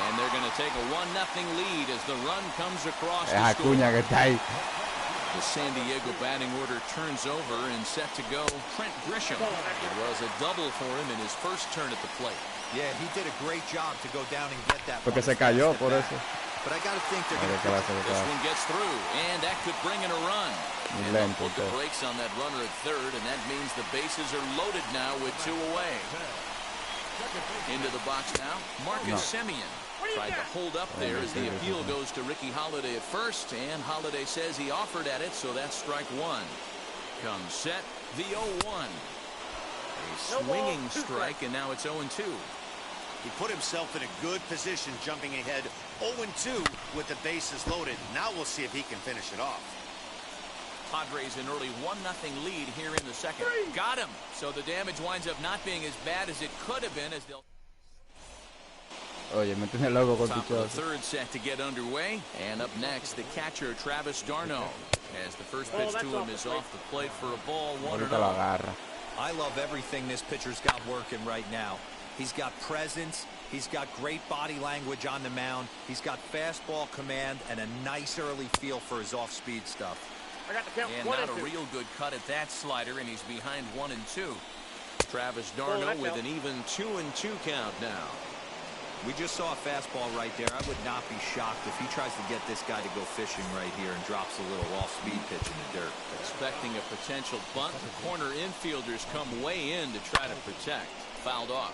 And they're going to take a 1-0 lead as the run comes across the score. Acuña que está ahí. The San Diego batting order turns over and set to go Trent Grisham. It was a double for him in his first turn at the plate. Yeah, he did a great job to go down and get that. Porque se cayó por eso. But I got to think they're going to. This one gets through, and that could bring in a run. And they'll put the brakes on that runner at third, and that means the bases are loaded now with 2 away. Into the box now, Marcus Semien. Tried to hold up there as the appeal goes to Ricky Holiday at first, and Holiday says he offered at it, so that's strike 1. Comes set, the 0-1. A swinging strike, and now it's 0-2. He put himself in a good position jumping ahead 0-2 with the bases loaded. Now we'll see if he can finish it off. Padres an early 1-0 lead here in the second. Got him. So the damage winds up not being as bad as it could have been as they'll. Oye, me tiene loco con Top of the third set to get underway. And up next, the catcher, Travis d'Arnaud. As the first pitch to him is off the plate for a ball, 1-0. I love everything this pitcher's got working right now. He's got presence. He's got great body language on the mound. He's got fastball command and a nice early feel for his off-speed stuff. I got the count. And not a real good cut at that slider, and he's behind 1-2. Travis d'Arnaud with an even 2-2 count now. We just saw a fastball right there. I would not be shocked if he tries to get this guy to go fishing right here and drops a little off-speed pitch in the dirt. Expecting a potential bunt, the corner infielders come way in to try to protect. Fouled off.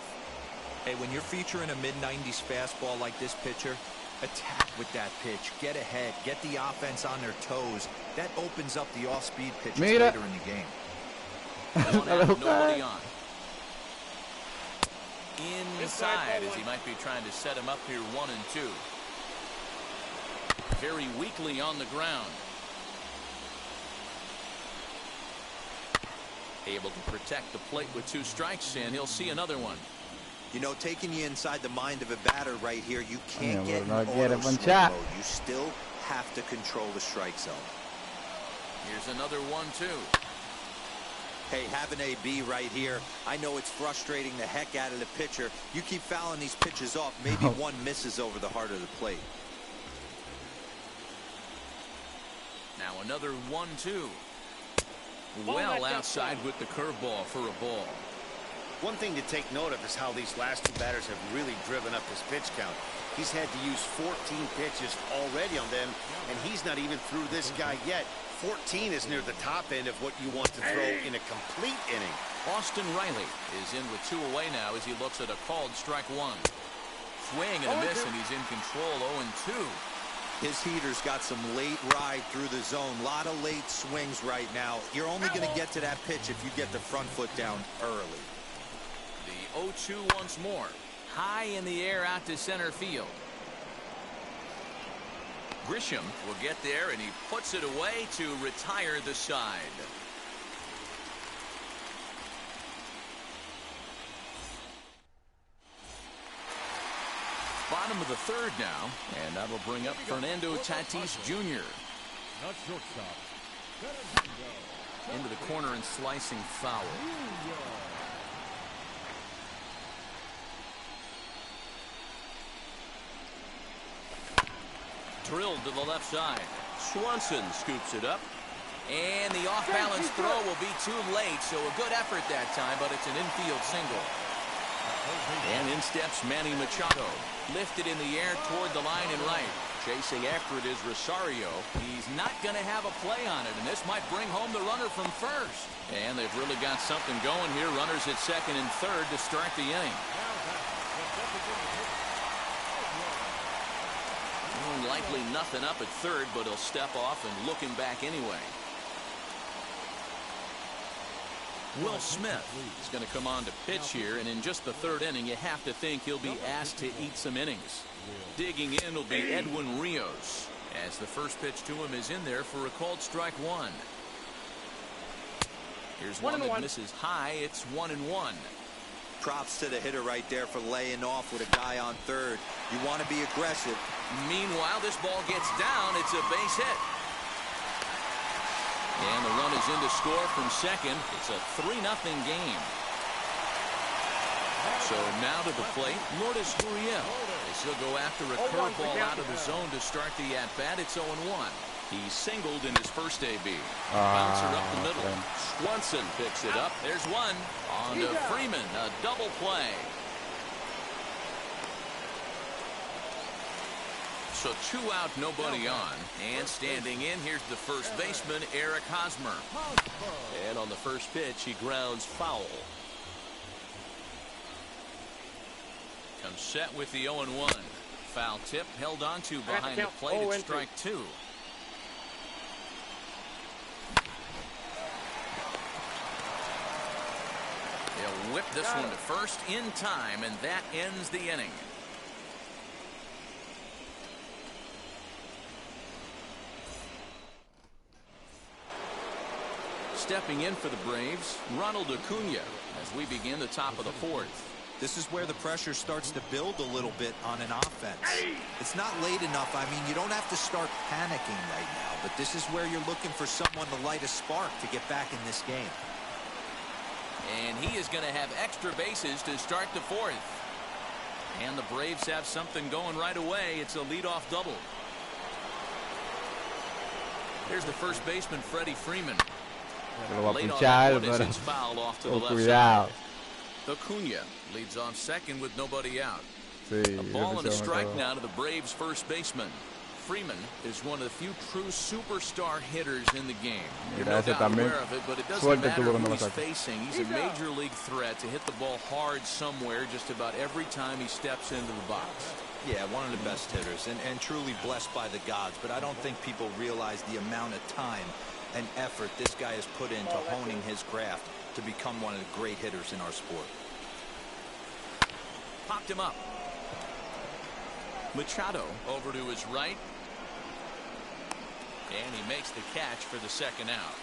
Hey, when you're featuring a mid-90s fastball like this pitcher, attack with that pitch. Get ahead. Get the offense on their toes. That opens up the off-speed pitches later in the game. One out, nobody on. Inside as he might be trying to set him up here 1-2. Very weakly on the ground. Able to protect the plate with 2 strikes, and he'll see another one. You know, taking you inside the mind of a batter right here, you can't get in no auto swing mode. You still have to control the strike zone. Here's another 1-2. Hey, have an AB right here. I know it's frustrating the heck out of the pitcher. You keep fouling these pitches off, maybe one misses over the heart of the plate. Now another 1-2. Well outside with the curveball for a ball. One thing to take note of is how these last 2 batters have really driven up his pitch count. He's had to use 14 pitches already on them, and he's not even through this guy yet. 14 is near the top end of what you want to throw in a complete inning. Austin Riley is in with 2 away now as he looks at a called strike 1. Swing and a miss, and he's in control 0-2. His heater's got some late ride through the zone. A lot of late swings right now. You're only going to get to that pitch if you get the front foot down early. The 0-2 once more. High in the air out to center field. Grisham will get there, and he puts it away to retire the side. Bottom of the third now, and that'll bring up Fernando Tatis Jr. Not shortstop. Into the corner and slicing foul. Drilled to the left side. Swanson scoops it up. And the off-balance throw will be too late, so a good effort that time, but it's an infield single. And in steps Manny Machado. Lifted in the air toward the line and right. Chasing after it is Rosario. He's not going to have a play on it, and this might bring home the runner from first. And they've really got something going here. Runners at second and third to start the inning. Likely nothing up at third, but he'll step off and look him back anyway. Will Smith is going to come on to pitch here, and in just the third inning, you have to think he'll be asked to eat some innings. Digging in will be Edwin Rios, as the first pitch to him is in there for a called strike one. Here's one that misses high. It's 1-1. Props to the hitter right there for laying off with a guy on third. You want to be aggressive. Meanwhile, this ball gets down. It's a base hit. And the run is in to score from second. It's a 3-0 game. So now to the plate, Lourdes Gurriel. He'll go after a curveball out of the zone to start the at-bat. It's 0-1. He singled in his first AB. Bouncer up the middle. Swanson picks it up. There's one. On to Freeman. A double play. So 2 out, nobody on. And standing in, here's the first baseman, Eric Hosmer. And on the first pitch, he grounds foul. Comes set with the 0-1. Foul tip held on to behind the plate at strike 2. He'll whip this one to first in time, and that ends the inning. Stepping in for the Braves, Ronald Acuna, as we begin the top of the fourth. This is where the pressure starts to build a little bit on an offense. It's not late enough. I mean, you don't have to start panicking right now, but this is where you're looking for someone to light a spark to get back in this game. And he is going to have extra bases to start the fourth. And the Braves have something going right away. It's a leadoff double. Here's the first baseman, Freddie Freeman. Late on the one is fouled off to the left side. Acuna leads off second with nobody out. A ball and a strike now to the Braves first baseman. Freeman is one of the few true superstar hitters in the game. You're no doubt aware of it, but it doesn't matter who he's facing. He's a major league threat to hit the ball hard somewhere just about every time he steps into the box. Yeah, one of the best hitters and truly blessed by the gods, but I don't think people realize the amount of time and effort this guy has put into honing his craft to become one of the great hitters in our sport. Popped him up. Machado over to his right. And he makes the catch for the second out.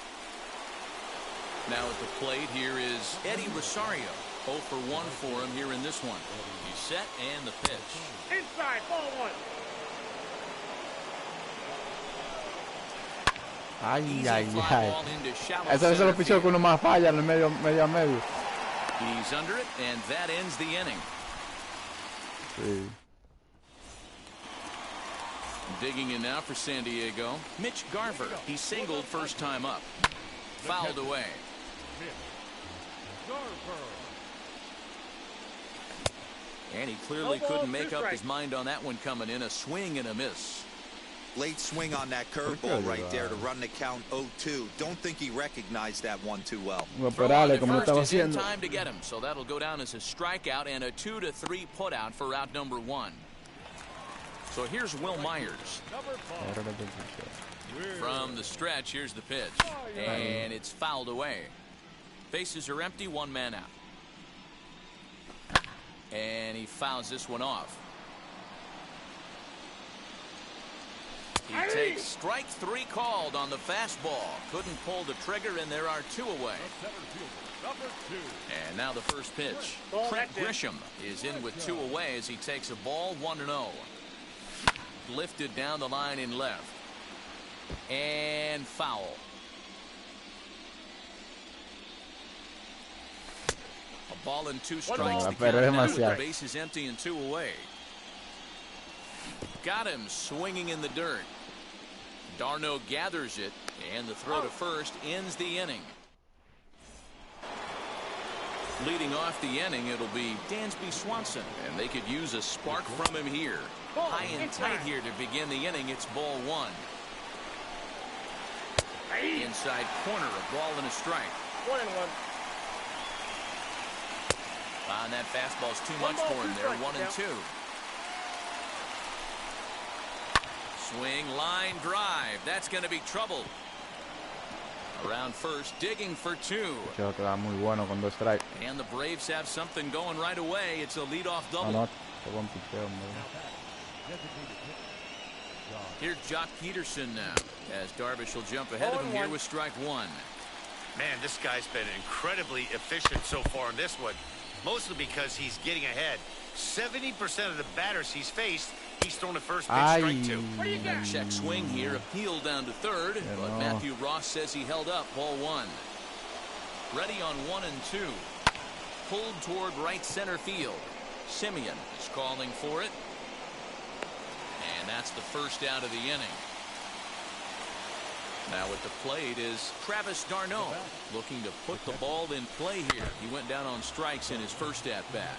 Now at the plate here is Eddie Rosario. 0 for 1 for him here in this one. He's set and the pitch. Inside, ball 1. Ay, ay, ay. Eso se lo pichó que uno más falla en el medio a medio. He's under it, and that ends the inning. Sí. Digging in now for San Diego, Mitch Garver. He singled first time up. Fouled away. And he clearly couldn't make up his mind on that one coming in. A swing and a miss. Late swing on that curveball right there to run the count 0-2. Don't think he recognized that one too well. First is in time to get him, so that'll go down as a strikeout and a 2-3 putout for out number 1. So here's Will Myers. From the stretch, here's the pitch. And it's fouled away. Bases are empty, one man out. And he fouls this one off. He takes strike 3 called on the fastball. Couldn't pull the trigger, and there are 2 away. And now the first pitch. Trent Grisham is in with 2 away as he takes a ball 1-0. Lifted down the line in left. And foul. A ball and 2 strikes. The count now with the bases empty and 2 away. Got him swinging in the dirt. Darno gathers it, and the throw to first ends the inning. Leading off the inning, it'll be Dansby Swanson, and they could use a spark from him here. High and tight here to begin the inning. It's ball 1. Inside corner, a ball and a strike. 1-1. And that fastball's too much for him there. 1-2. Swing, line drive. That's going to be trouble. Around first, digging for 2. And the Braves have something going right away. It's a leadoff double. Here's Jock Peterson now, as Darvish will jump ahead of him here with strike 1. Man, this guy's been incredibly efficient so far in this one, mostly because he's getting ahead. 70% of the batters he's faced, he's thrown a first pitch strike 2. Check swing here, appeal down to third, but Matthew Ross says he held up. Ball 1. Ready on 1-2. Pulled toward right center field. Simeon is calling for it. And that's the first out of the inning. Now at the plate is Travis d'Arnaud, looking to put the ball in play here. He went down on strikes in his first at-bat.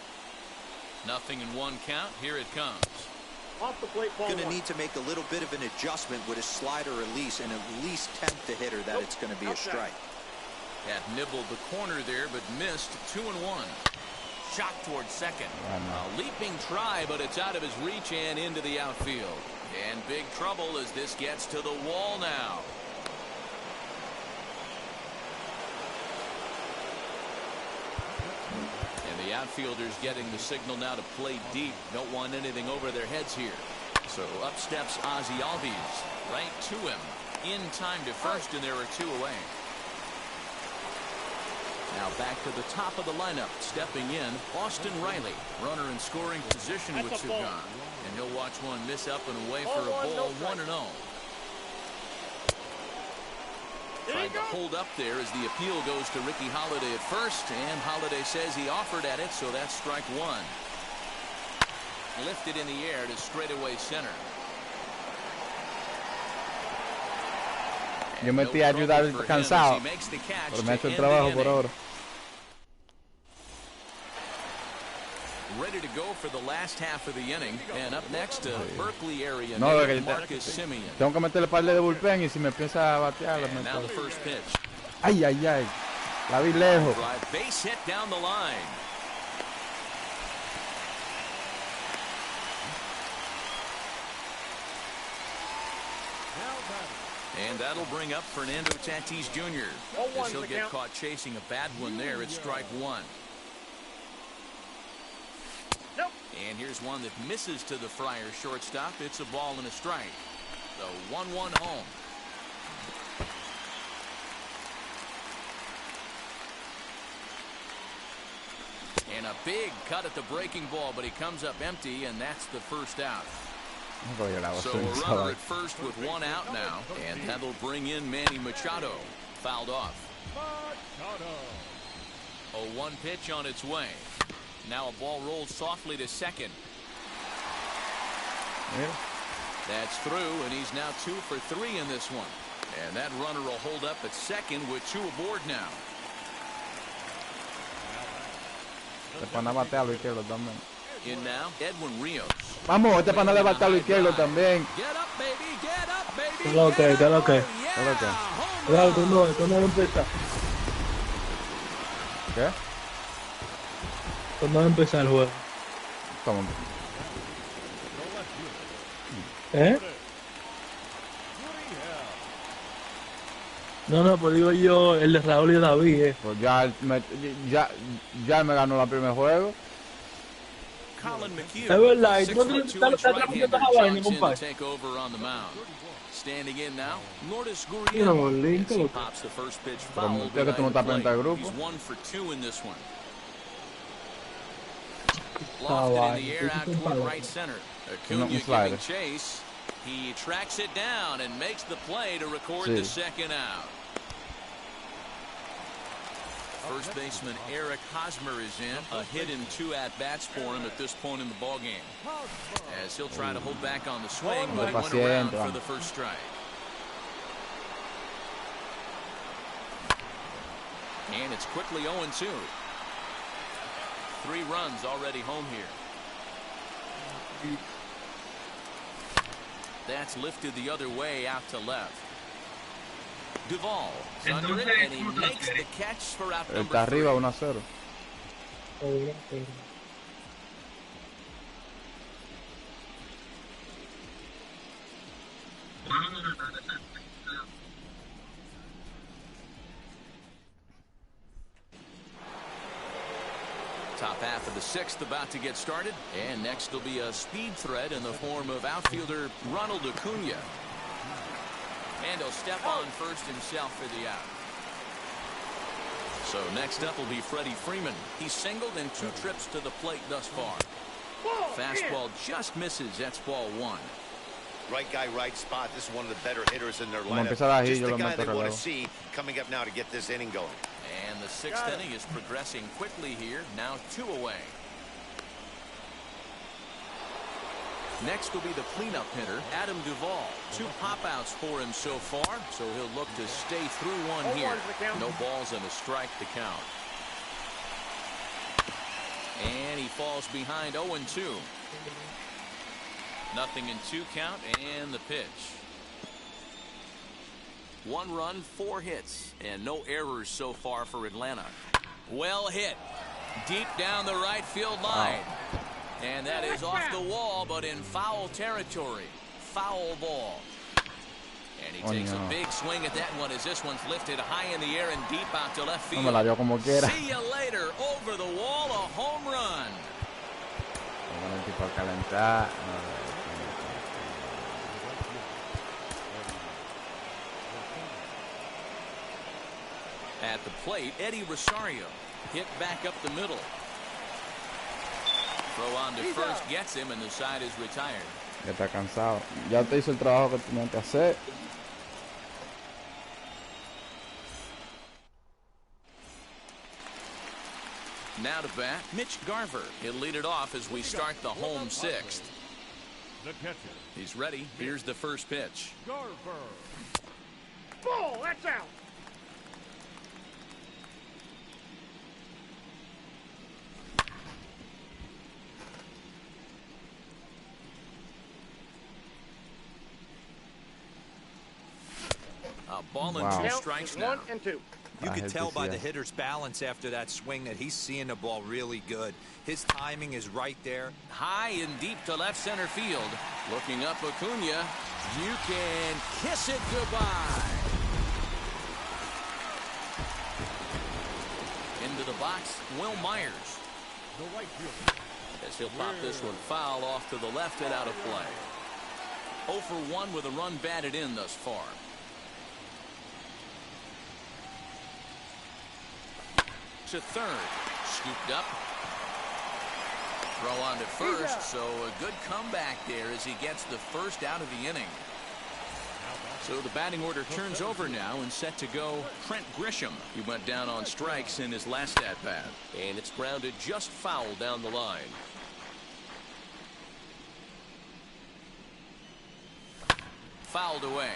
Nothing in 1 count. Here it comes. Off the plate, ball 1. Going to need to make a little bit of an adjustment with his slider release and at least tempt the hitter that it's going to be a strike. That nibbled the corner there, but missed. 2-1. Shot towards second. A leaping try, but it's out of his reach and into the outfield. And big trouble as this gets to the wall now. And the outfielders getting the signal now to play deep. Don't want anything over their heads here. So up steps Ozzie Albies right to him. In time to first, and there are 2 away. Now back to the top of the lineup. Stepping in, Austin Riley. Runner in scoring position with 2 gone. And he'll watch one miss up and away for a ball 1-0. Tried to hold up there as the appeal goes to Ricky Holiday at first, and Holiday says he offered at it, so that's strike 1. Lifted in the air to straightaway center. Yo me estoy a ayudar cansado, pero me ha hecho el trabajo por ahora. Ready to go for the last half of the inning, and up next, Berkeley area Marcus Simeon. Tengo que meterle par de bullpen y si me empieza a batear, and now the first pitch. Ay, ay, ay. La vi lejos. Base hit down the line. And that'll bring up Fernando Tatis Jr. As he'll get caught chasing a bad one there. It's strike 1. And here's one that misses to the Friar shortstop. It's a ball and a strike. The 1-1 home. And a big cut at the breaking ball, but he comes up empty, and that's the first out. So a runner at first with 1 out now, and that'll bring in Manny Machado. Fouled off. A 1 pitch on its way. Now a ball rolls softly to second. That's through, and he's now 2 for 3 in this one. And that runner will hold up at second with 2 aboard now. In now, Edwin Rios. Vamos, este pana le batea al izquierdo también. Get up, baby, get up, baby. ¿Qué lo que? ¿Qué lo que? Cuidado, tú no empiezas. ¿Qué? Tú no empiezas el juego. ¿Cómo? ¿Eh? No, pues digo yo, el de Raúl y David, Pues ya me ganó el primer juego. McHugh, es verdad, y tú no 6'2" tienes que estar right-hander, esa vaina, jogs in to compadre. take over on the mound. Standing in now, Lourdes Mira, Gurriel. Bolín, He que pops the first pitch Pero foul ya que tú no behind the estás pendiente del plate. grupo. He's 1 for 2 in this one. esa Lofted in vaina. the air out toward right center. Acuna giving chase. He tracks it down and makes the play to record the second out. First baseman Eric Hosmer is in. A hit in 2 at-bats for him at this point in the ballgame. As he'll try to hold back on the swing, but he went around for the first strike. And it's quickly 0-2. 3 runs already home here. That's lifted the other way out to left. Duvall is under it, and he makes the catch for out number 3. Está arriba 1-0. Top half of the 6th about to get started, and next will be a speed threat in the form of outfielder Ronald Acuna. And he'll step on first himself for the out. So next up will be Freddie Freeman. He's singled in 2 trips to the plate thus far. Fastball just misses. That's ball 1. Right guy, right spot. This is one of the better hitters in their Como lineup. empieza la Just yo the lo guy meto they want to relevo. see coming up now to get this inning going. And the 6th inning is progressing quickly here. Now 2 away. Next will be the cleanup hitter, Adam Duvall. 2 pop-outs for him so far, so he'll look to stay through 1 here. No balls and a strike to count. And he falls behind 0-2. Nothing in 2 count, and the pitch. 1 run, 4 hits, and no errors so far for Atlanta. Well hit. Deep down the right field line. And that is off the wall, but in foul territory. Foul ball. And he takes a big swing at that one as this one's lifted high in the air and deep out to left field. No me la dio como quiera. See you later. Over the wall, a home run. El tipo a calentar. At the plate, Eddie Rosario. Hit back up the middle. Throw on to first gets him, and the side is retired. Ya está cansado. Ya te hizo el trabajo que tenía que hacer. Now to bat, Mitch Garver. He'll lead it off as we start the home 6th. He's ready. Here's the first pitch. Garver. Ball, that's out. A ball and 2 strikes now. 1 and 2. You could tell by the hitter's balance after that swing that he's seeing the ball really good. His timing is right there. High and deep to left center field. Looking up Acuna. You can kiss it goodbye. Into the box, Will Myers. The right fielder. As he'll pop this one foul off to the left and out of play. 0 for 1 with a run batted in thus far. To third. Scooped up. Throw on to first, so a good comeback there as he gets the first out of the inning. So the batting order turns over now and set to go Trent Grisham. He went down on strikes in his last at-bat. And it's grounded just foul down the line. Fouled away.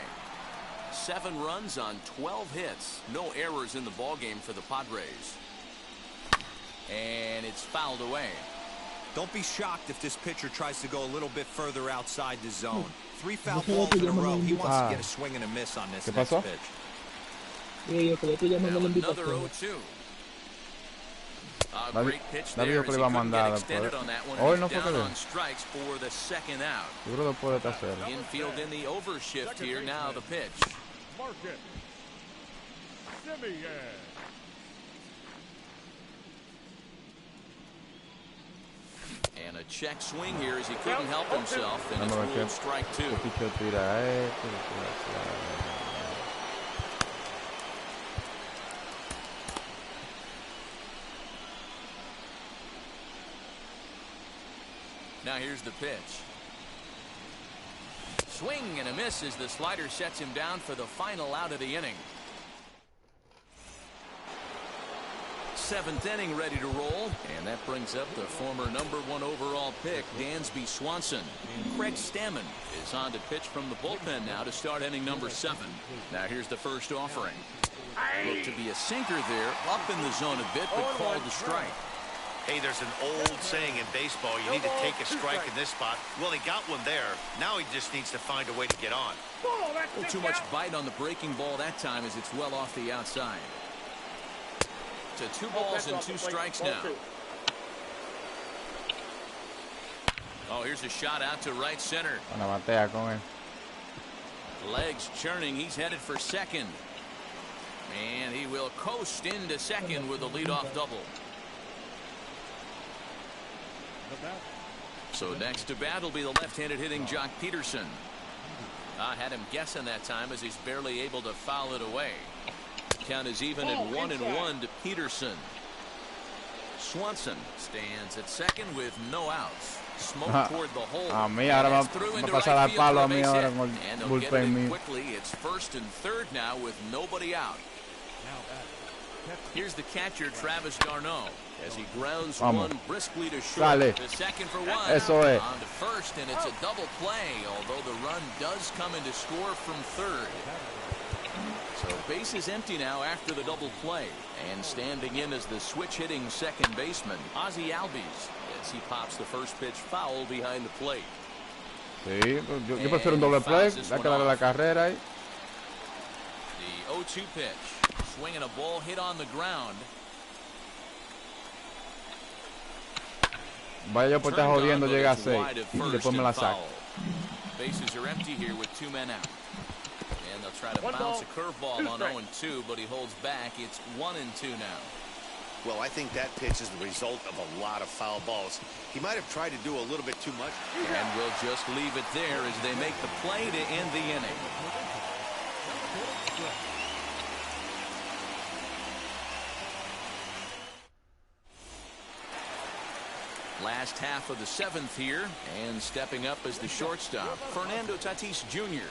7 runs on 12 hits. No errors in the ballgame for the Padres. And it's fouled away. Don't be shocked if this pitcher tries to go a little bit further outside the zone. 3 foul balls in a row. He wants to get a swing and a miss on this next pitch. Now another 0-2. David dijo que le iba a mandar después. Hoy no fue que le. Yo creo después de tercero. Infield in the overshift here. Now the pitch. Market. Simeon. And a check swing here as he couldn't help himself, and it's ruled strike 2. Now here's the pitch. Swing and a miss as the slider sets him down for the final out of the inning. 7th inning ready to roll, and that brings up the former #1 overall pick, Dansby Swanson. Craig Stammen is on to pitch from the bullpen now to start inning number 7. Now here's the first offering. Looked to be a sinker there, up in the zone a bit, but called a strike. Hey, there's an old saying in baseball, you need to take a strike in this spot. Well, he got one there. Now he just needs to find a way to get on. A little too much bite on the breaking ball that time as it's well off the outside. To 2 balls and 2 strikes now. Oh, here's a shot out to right center. Legs churning. He's headed for second. And he will coast into second with a leadoff double. So next to bat will be the left-handed hitting Jock Peterson. I had him guessing that time as he's barely able to foul it away. Count is even at 1-1 to Peterson. Swanson stands at second with no outs. Smoke toward the hole. A mí ahora va a pasar al palo a mí ahora con el bullpen mío. Quickly, it's 1st and 3rd now with nobody out. Here's the catcher Travis d'Arnaud as he grounds one briskly to short. The second for one. Eso es. On to first, and it's a double play, although the run does come in to score from third. So base is empty now after the double play, and standing in as the switch-hitting second baseman, Ozzie Albies, as he pops the first pitch foul behind the plate. Sí, yo prefiero un doble play, hay que darle la carrera ahí. The 0-2 pitch, swinging a ball hit on the ground. Vaya yo por estar jodiendo, llega a 6 y después me la saco. Bases are empty here with 2 men out. And they'll try to bounce a curveball on 0-2, but he holds back. It's 1-2 now. Well, I think that pitch is the result of a lot of foul balls. He might have tried to do a little bit too much. And we'll just leave it there as they make the play to end the inning. Last half of the 7th here, and stepping up as the shortstop, Fernando Tatis Jr.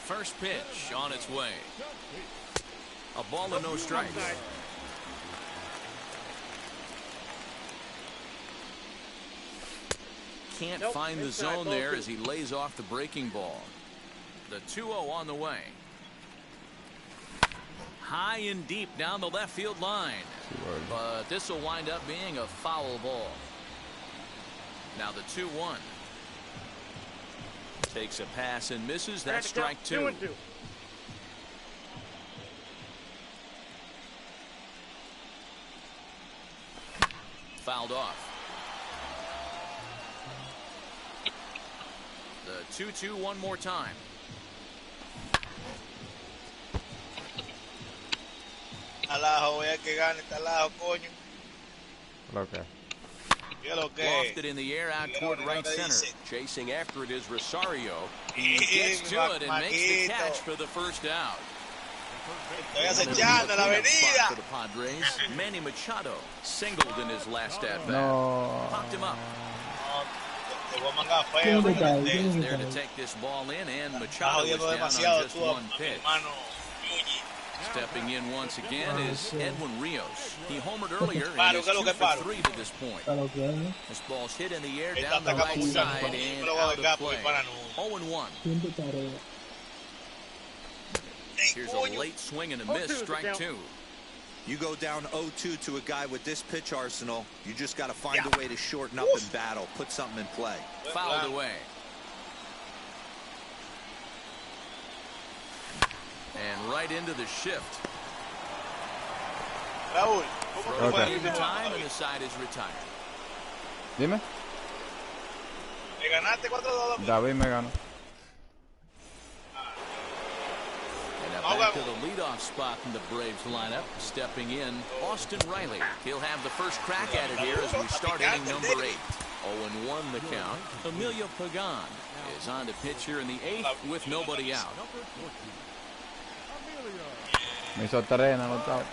First pitch on its way. A ball and no strikes. Can't find the zone there as he lays off the breaking ball. The 2-0 on the way. High and deep down the left field line. But this will wind up being a foul ball. Now the 2-1. Takes a pass and misses. That's strike 2. Fouled off. The 2-2 one more time. Okay. Lofted in the air out toward right center. Chasing after it is Rosario. He gets to it and makes the catch for the first out. For the Padres, Manny Machado singled in his last at-bat. Popped him up. Is there to take this ball in, and Machado is down on just one pitch. Stepping in once again is Edwin Rios. He homered earlier and is 2 for 3 to this point. This ball's hit in the air down the right side and out of play. 0-1. Here's a late swing and a miss, strike 2. You go down 0-2 to a guy with this pitch arsenal, you just got to find a way to shorten up and battle, put something in play. Fouled away. And right into the shift. Raúl, ¿cómo te In time and the side is retired. Dime. ¿Me ganaste 4-2? David me ganó. And back to the leadoff spot in the Braves lineup. Stepping in, Austin Riley. He'll have the first crack at it here as we start inning number 8. 0-1 the count. Emilio Pagan is on to pitch here in the 8th with nobody out. Me hizo terreno, anotado.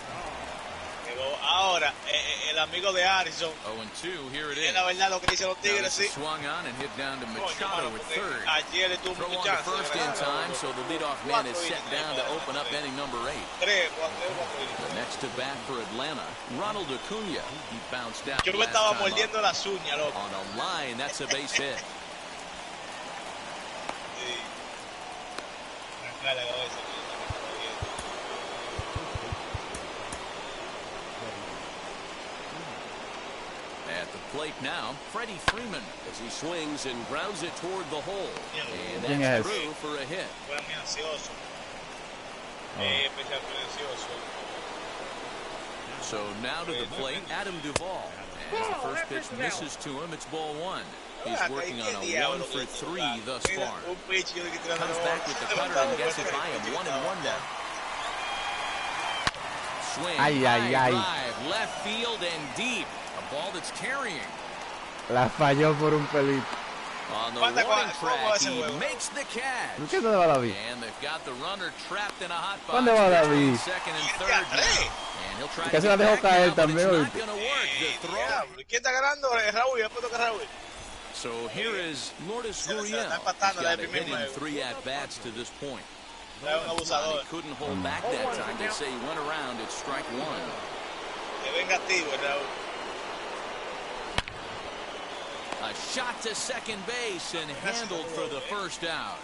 Ahora, el amigo de Harrison. 0-2, here it is. Es la verdad lo que dicen los Tigres, sí. Swung on and hit down to Machado at third. Ayer le tuvo Throw on mucha to chance. first in time, so the leadoff man is set down to open up inning number 8. The next to bat for Atlanta, Ronald Acuna. He bounced out. Yo me estaba mordiendo las uñas, loco. On a line, that's a base hit. At the plate now, Freddie Freeman as he swings and grounds it toward the hole. And that's through for a hit. So now to the plate, Adam Duvall. As the first pitch misses to him, it's ball 1. He's working on a 1-for-3 thus far. Comes back with the cutter and gets it by him. 1-1 now. Swing, drive, left field and deep. A ball that's carrying. La falló por un pelito. On the warning track, he makes the catch. ¿Por qué no va David? And they've got the runner trapped in a hot box. ¿Dónde va David? Second and third down. And he'll try Que se la to dejó get back caer now, but it's también. not going to work. The throw. ¿Quién está ganando? Raúl, ya puedo tocar Raúl. So here is Lourdes Gurriel. He's got a hit in 3 at-bats to this point. He couldn't hold back that time. They say he went around at strike 1. A shot to second base and handled for the first out.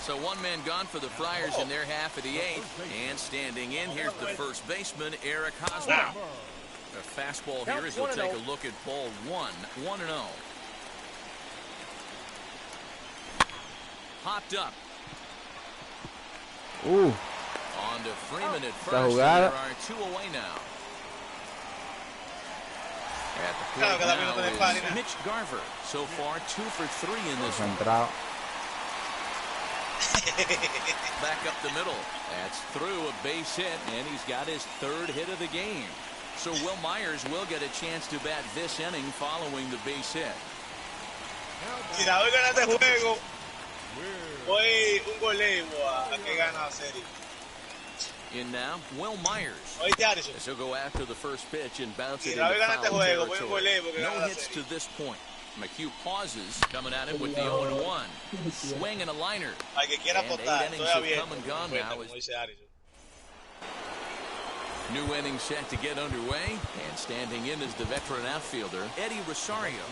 So one man gone for the Friars in their half of the 8th. And standing in, here's the first baseman, Eric Hosmer. A fastball here as we'll take a look at ball 1. 1-0. Popped up. On to Freeman at first. And there are 2 away now. At the plate now is Mitch Garver. So far, 2 for 3 in this one. Back up the middle. That's through, a base hit, and he's got his 3rd hit of the game. So Will Myers will get a chance to bat this inning following the base hit. Si la voy a ganar este juego, voy un goleo a que gana la serie. In now, Will Myers. This will go after the first pitch and bounce it into foul territory. No hits to this point. McHugh pauses, coming at him with the 0-1. Swing and a liner. And 8 innings have come and gone now. New inning set to get underway. And standing in is the veteran outfielder, Eddie Rosario.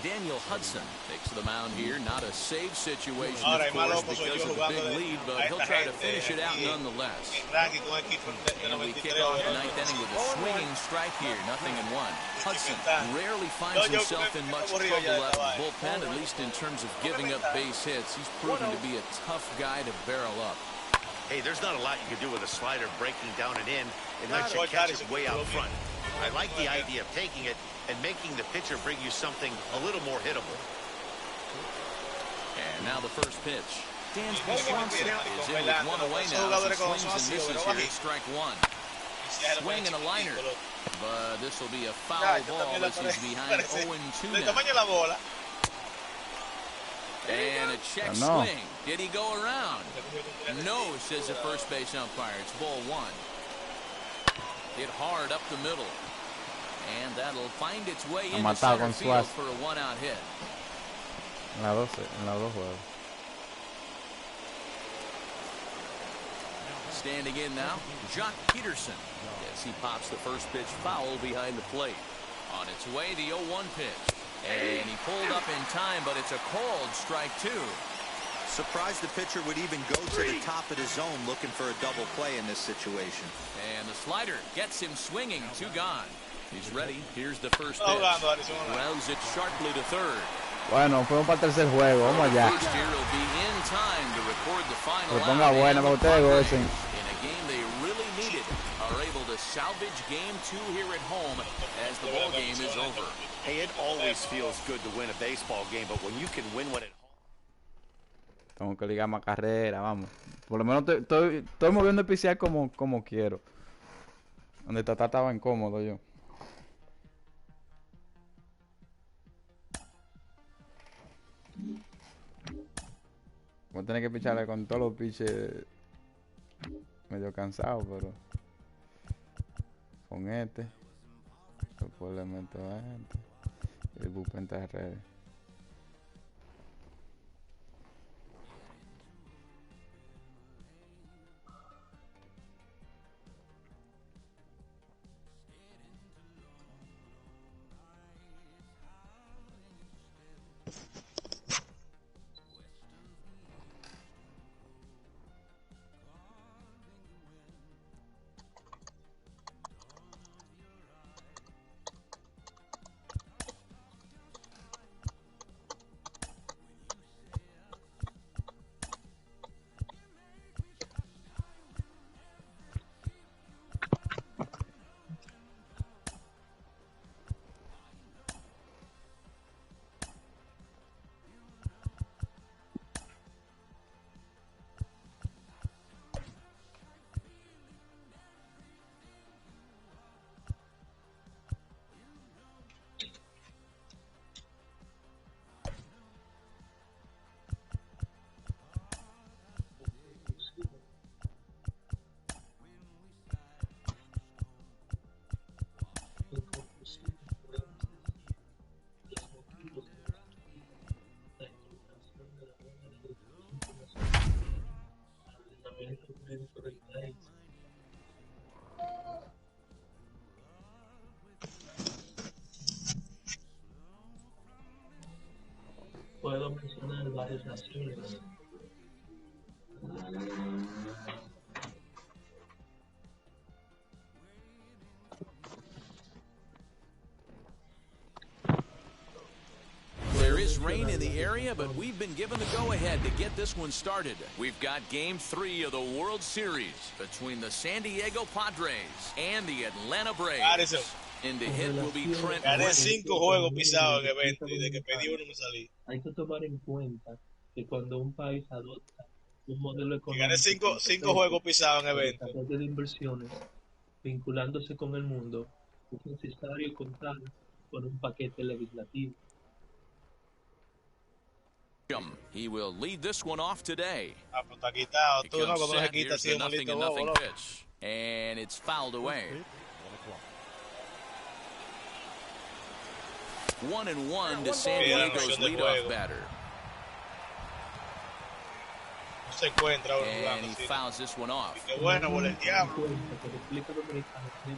Daniel Hudson takes the mound here. Not a save situation, of course, because of the big lead, but he'll try to finish it out nonetheless. And we kick off the 9th inning with a swinging strike here, 0-1. Hudson rarely finds himself in much trouble out of the bullpen, at least in terms of giving up base hits. He's proven to be a tough guy to barrel up. Hey, there's not a lot you can do with a slider breaking down and in unless you catch it way out front. I like the idea of taking it and making the pitcher bring you something a little more hittable. And now the first pitch. Dansby Swanson is in with 1 away now as he swings and misses here at strike 1. Swing and a liner. But this will be a foul ball as he's behind 0-2 now. And a check swing. Did he go around? No, says the first base umpire. It's ball 1. Hit hard up the middle. And that'll find its way into center field for a 1-out hit. En la 2 juegos. Standing in now, Jock Peterson. As he pops the first pitch foul behind the plate. On its way, the 0-1 pitch. And he pulled up in time, but it's a called strike 2. Surprised the pitcher would even go to the top of the zone looking for a double play in this situation. And the slider gets him swinging. 2 gone. He's ready. Here's the first pitch. Grounds it sharply to third. Bueno, fuimos para el tercer juego. Vamos allá. First will be in time to record the final que ponga buena para ustedes, in a game they really salvage game 2 here at home as the ball game is over. Hey, it always feels good to win a baseball game, but when you can win one at home. Tengo que ligar más carrera, vamos. Por lo menos estoy moviendo el pisear como quiero. Donde Tata estaba incómodo yo. Voy a tener que picharle con todos los piches medio cansado, pero con este después le meto a este y el bullpen está ready. Puedo mencionar varias naciones. There is rain in the area, but we've been given the go-ahead to get this one started. We've got Game 3 of the World Series between the San Diego Padres and the Atlanta Braves. And the hit will be Trent. Gané 5 juegos pisados en evento y de que pedí uno me salí. Hay que tomar en cuenta que cuando un país adopta un modelo económico, gané 5 juegos pisados en evento de inversiones vinculándose con el mundo, es necesario contar con un paquete legislativo. He will lead this one off today. Ah, pues está quitado. Tú no, cuando se quita así un nothing pitch. And it's fouled away. 1-1 to San Diego's leadoff batter. No se encuentra and he fouls this one off. Qué bueno por el diablo.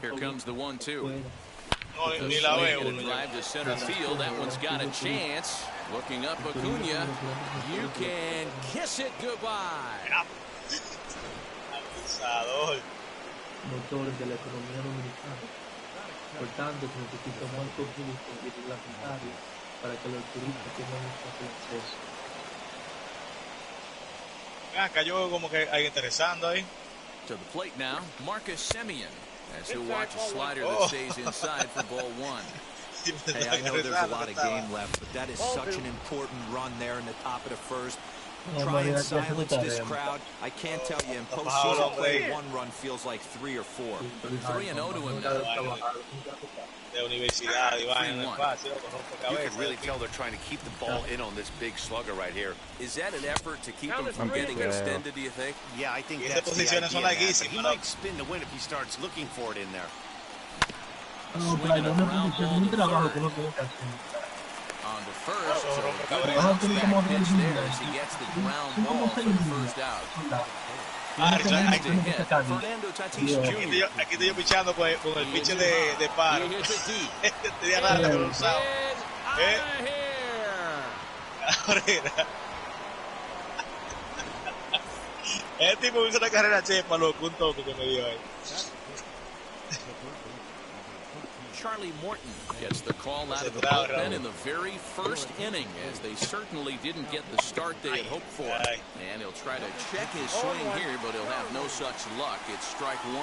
Here comes the 1-2. No, ni la veo. Drive to center field. That one's got a chance. Looking up Acuna. You can kiss it goodbye. Abusador. Motores de la economía dominicana. Por tanto, se necesita más conjunto y reglamentario para que los turistas tengan un fácil acceso. Acá yo veo como que hay interesando ahí. To the plate now, Marcus Semien, as he'll watch a slider that stays inside for ball 1. Hey, I know there's a lot of game left, but that is such an important run there in the top of the first. Try and silence this crowd. I can't tell you, in postseason play, one run feels like 3 or 4. 3-0 to him now. De universidad, Iván, en el espacio. You can really tell they're trying to keep the ball in on this big slugger right here. Is that an effort to keep him from getting extended, do you think? Yeah, I think that's the idea. He might spin to win if he starts looking for it in there. No, pero hay una posición, un trabajo que no puedo hacer. On to first, so good pitch there as he gets the ground ball for the first out. Fernando Tatis Jr. Aquí estoy yo pichando con el pitcher de paro. Tenía raro que lo usaba. Ese tipo hizo una carrera chepa, loco, un toque que me dio ahí. Charlie Morton gets the call out of the bullpen in the very first inning, as they certainly didn't get the start they had hoped for. And he'll try to check his swing here, but he'll have no such luck. It's strike 1.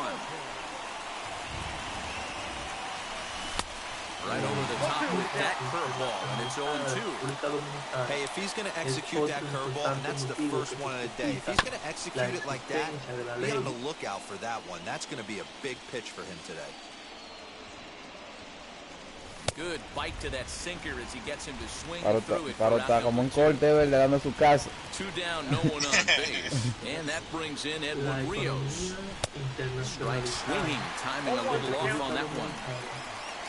Right over the top with that curveball, and it's 0-2. Hey, if he's going to execute that curveball, and that's the first one of the day, if he's going to execute it like that, be on the lookout for that one. That's going to be a big pitch for him today. Good bite to that sinker as he gets him to swing through it. Caro está como un corte verde dando su casa. 2 down, no one on base. And that brings in Edwin Rios. Strike swinging, timing a little off on that one.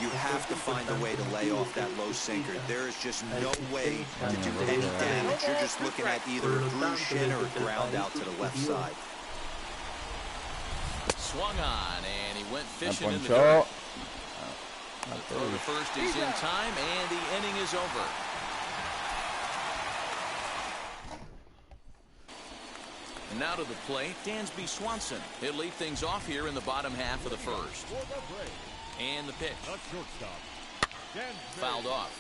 You have to find a way to lay off that low sinker. There is just no way to do any damage. You're just looking at either a bruised shin or a ground out to the left side. Swung on, and he went fishing in the dirt. The throw to first is in time, and the inning is over. And now to the plate, Dansby Swanson. He'll lead things off here in the bottom half of the first. And the pitch. Fouled off.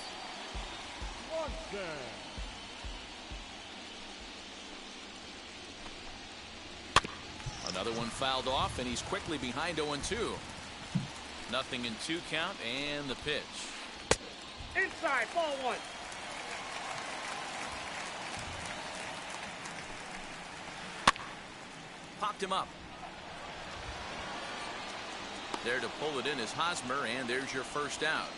Another one fouled off, and he's quickly behind 0-2. Nothing in 2 count, and the pitch. Inside, ball 1. Popped him up. There to pull it in is Hosmer, and there's your first out.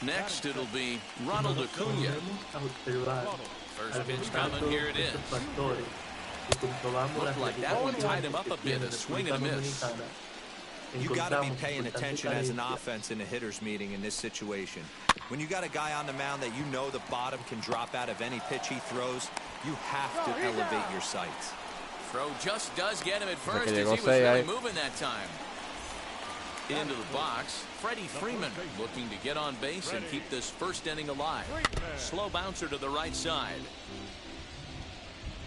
Next, it'll be Ronald Acuna. First pitch coming, here it is. Looked like that one tied him up a bit, a swing and a miss. You got to be paying attention as an offense in a hitter's meeting in this situation. When you got a guy on the mound that you know the bottom can drop out of any pitch he throws, you have to elevate your sights. Throw just does get him at first as he was really moving that time. Into the box, Freddie Freeman looking to get on base and keep this first inning alive. Slow bouncer to the right side.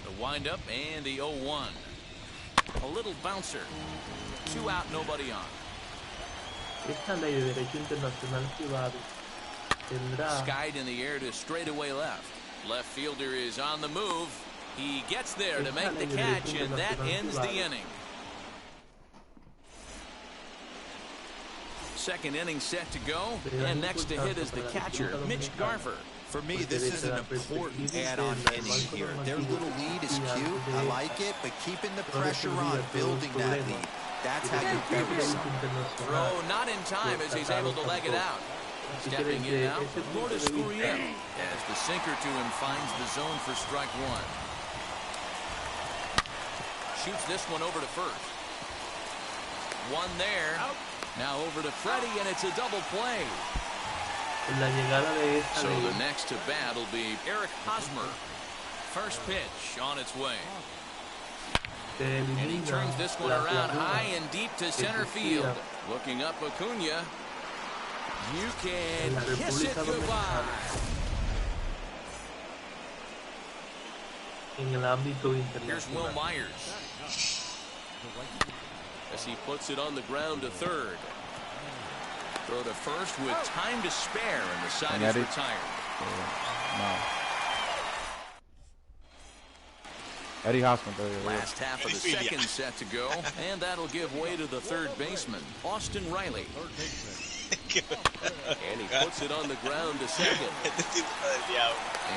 The windup and the 0-1. A little bouncer. 2 out, nobody on. Skied in the air to straightaway left. Left fielder is on the move. He gets there to make the catch, and that ends the inning. Second inning set to go, and next to hit is the catcher, Mitch Garver. For me, this is an important add-on inning here. Their little lead is cute. I like it, but keeping the pressure on, building that lead. That's how you build something. Throw not in time as he's able to leg it out. Stepping in now, Lourdes Gurriel, as the sinker to him finds the zone for strike 1. Shoots this one over to first. One there. Now over to Freddie, and it's a double play. So the next to bat will be Eric Hosmer. First pitch on its way. And he turns this one around high and deep to center field. Looking up Acuna. You can kiss it goodbye. Here's Will Myers. As he puts it on the ground to third. Throw to first with time to spare, and the side is retired. No. Eddie Hosmer. Last half of the second set to go, and that'll give way to the third baseman, Austin Riley. And he puts it on the ground to second.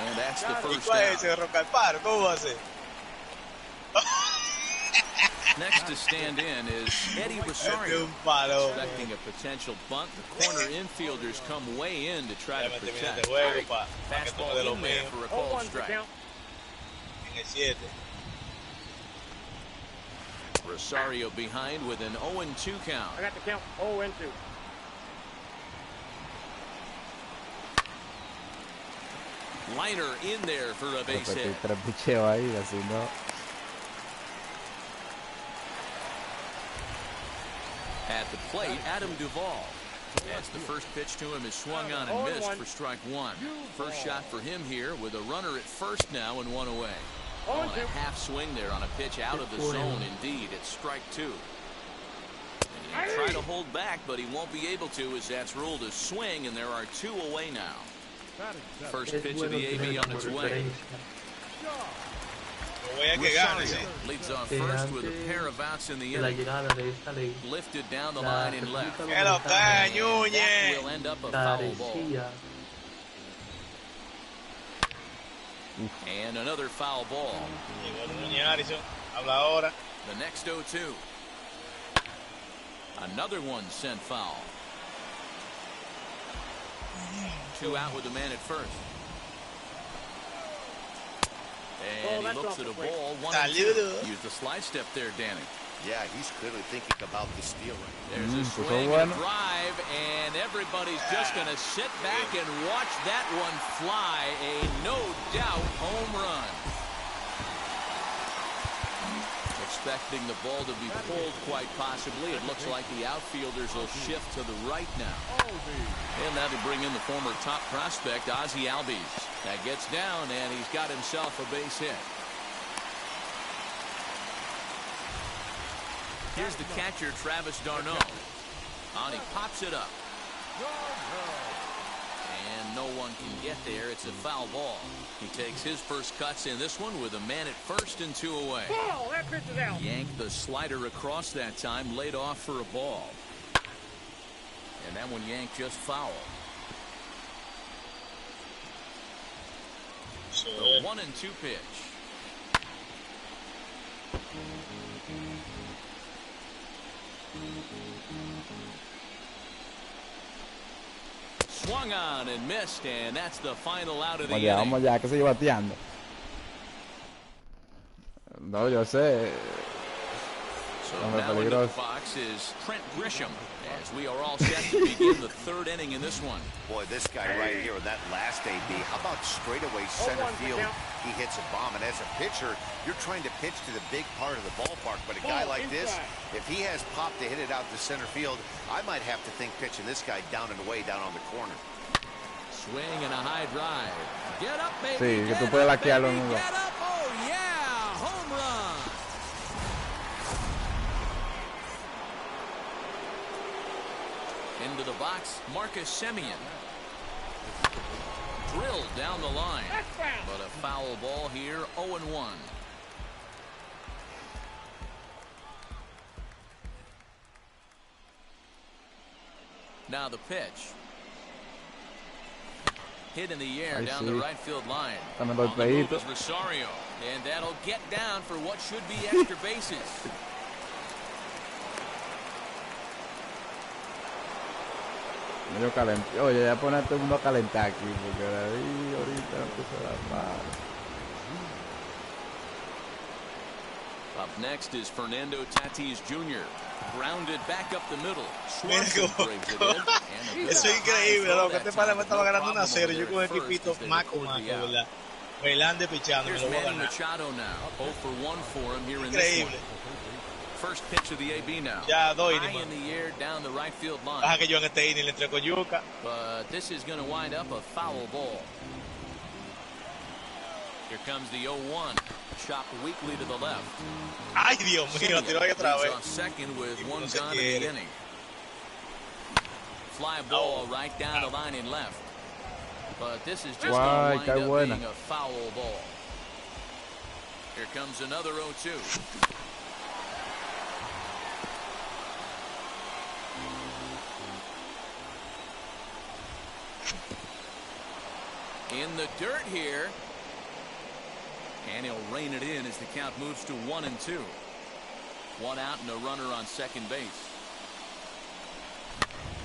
And that's the first out. Next to stand in is Eddie Rosario. Expecting a potential bunt. The corner infielders come way in to try to protect. Fastball in there for a called strike. Rosario behind with an 0-2 count. I got the count 0-2. Liner in there for a base hit. At the plate, Adam Duvall. As the first pitch to him is swung on and missed for strike 1. First shot for him here with a runner at first now and 1 away. On a half swing there on a pitch out of the zone. Indeed, it's strike 2. And he'll try to hold back, but he won't be able to as that's ruled a swing, and there are 2 away now. First pitch of the AB on its way. voy a que gane, sí. Rosario leads off Que first with a antes pair of outs in the de la inning. llegada de esta ley, Lifted down the la line and left. República Que lo Dominicana And that Núñez. will end up a foul ball. carecía And another foul ball. Llegó Núñez Harrison. Habla ahora. The next 0-2. Another one sent foul. 2 out with the man at first. And he looks at a ball. 1-2. Use the slide step there, Danny. Yeah, he's clearly thinking about the steal right There's a swing and a drive, and everybody's just going to sit back and watch that one fly. A no-doubt home run. Expecting the ball to be pulled quite possibly. It looks like the outfielders will shift to the right now. And that'll bring in the former top prospect, Ozzie Albies. That gets down, and he's got himself a base hit. Here's the catcher, Travis d'Arnaud. And he pops it up. And no one can get there. It's a foul ball. He takes his first cuts in this one with a man at first and 2 away. Ball, that pitch is out. Yanked the slider across that time, laid off for a ball. And that one yanked just foul. The 1-2 pitch. Swung on and missed, and that's the final out of the inning. Vamos allá, que sigue bateando. No, yo sé. So now into the box is Trent Grisham, as we are all set to begin the third inning in this one. Boy, this guy right here in that last AB, how about straightaway center field? He hits a bomb, and as a pitcher, you're trying to pitch to the big part of the ballpark, but a guy like this, if he has pop to hit it out to center field, I might have to think pitching this guy down and away down on the corner. Swing and a high drive. Get up, baby. Sí, que get tú puedes up, laquearlo baby. en un Get up. Oh, yeah. Home run. Into the box, Marcus Semien. Drilled down the line. But a foul ball here, 0-1. Now the pitch. Hit in the air down the right field line. On the move is Rosario. And that'll get down for what should be extra bases. Medio calent. Oye, ya ponerte uno a calentar aquí, porque de ahí ahorita empezó a dar. Up next is Fernando Tatis Jr. Grounded back up the middle. Swanson brings it in. Eso es increíble, loco. Este padre me estaba ganando 1-0. Yo con el equipito maco, ¿verdad? Verlander pichando. Here's Manny Machado now. 0 for 1 for him here in this one. First pitch of the AB now. Ya, high in the air down the right field line. Baja que yo en este inning le entrego yuca. But this is going to wind up a foul ball. Here comes the 0-1. Chopped weakly to the left. Ay, Dios mío, tiró ahí otra vez. On second with one gone in the inning. Fly ball right down the line and left. But this is just going to wind up being a foul ball. Here comes another 0-2. In the dirt here. And he'll rein it in as the count moves to 1-2. 1 out and a runner on second base.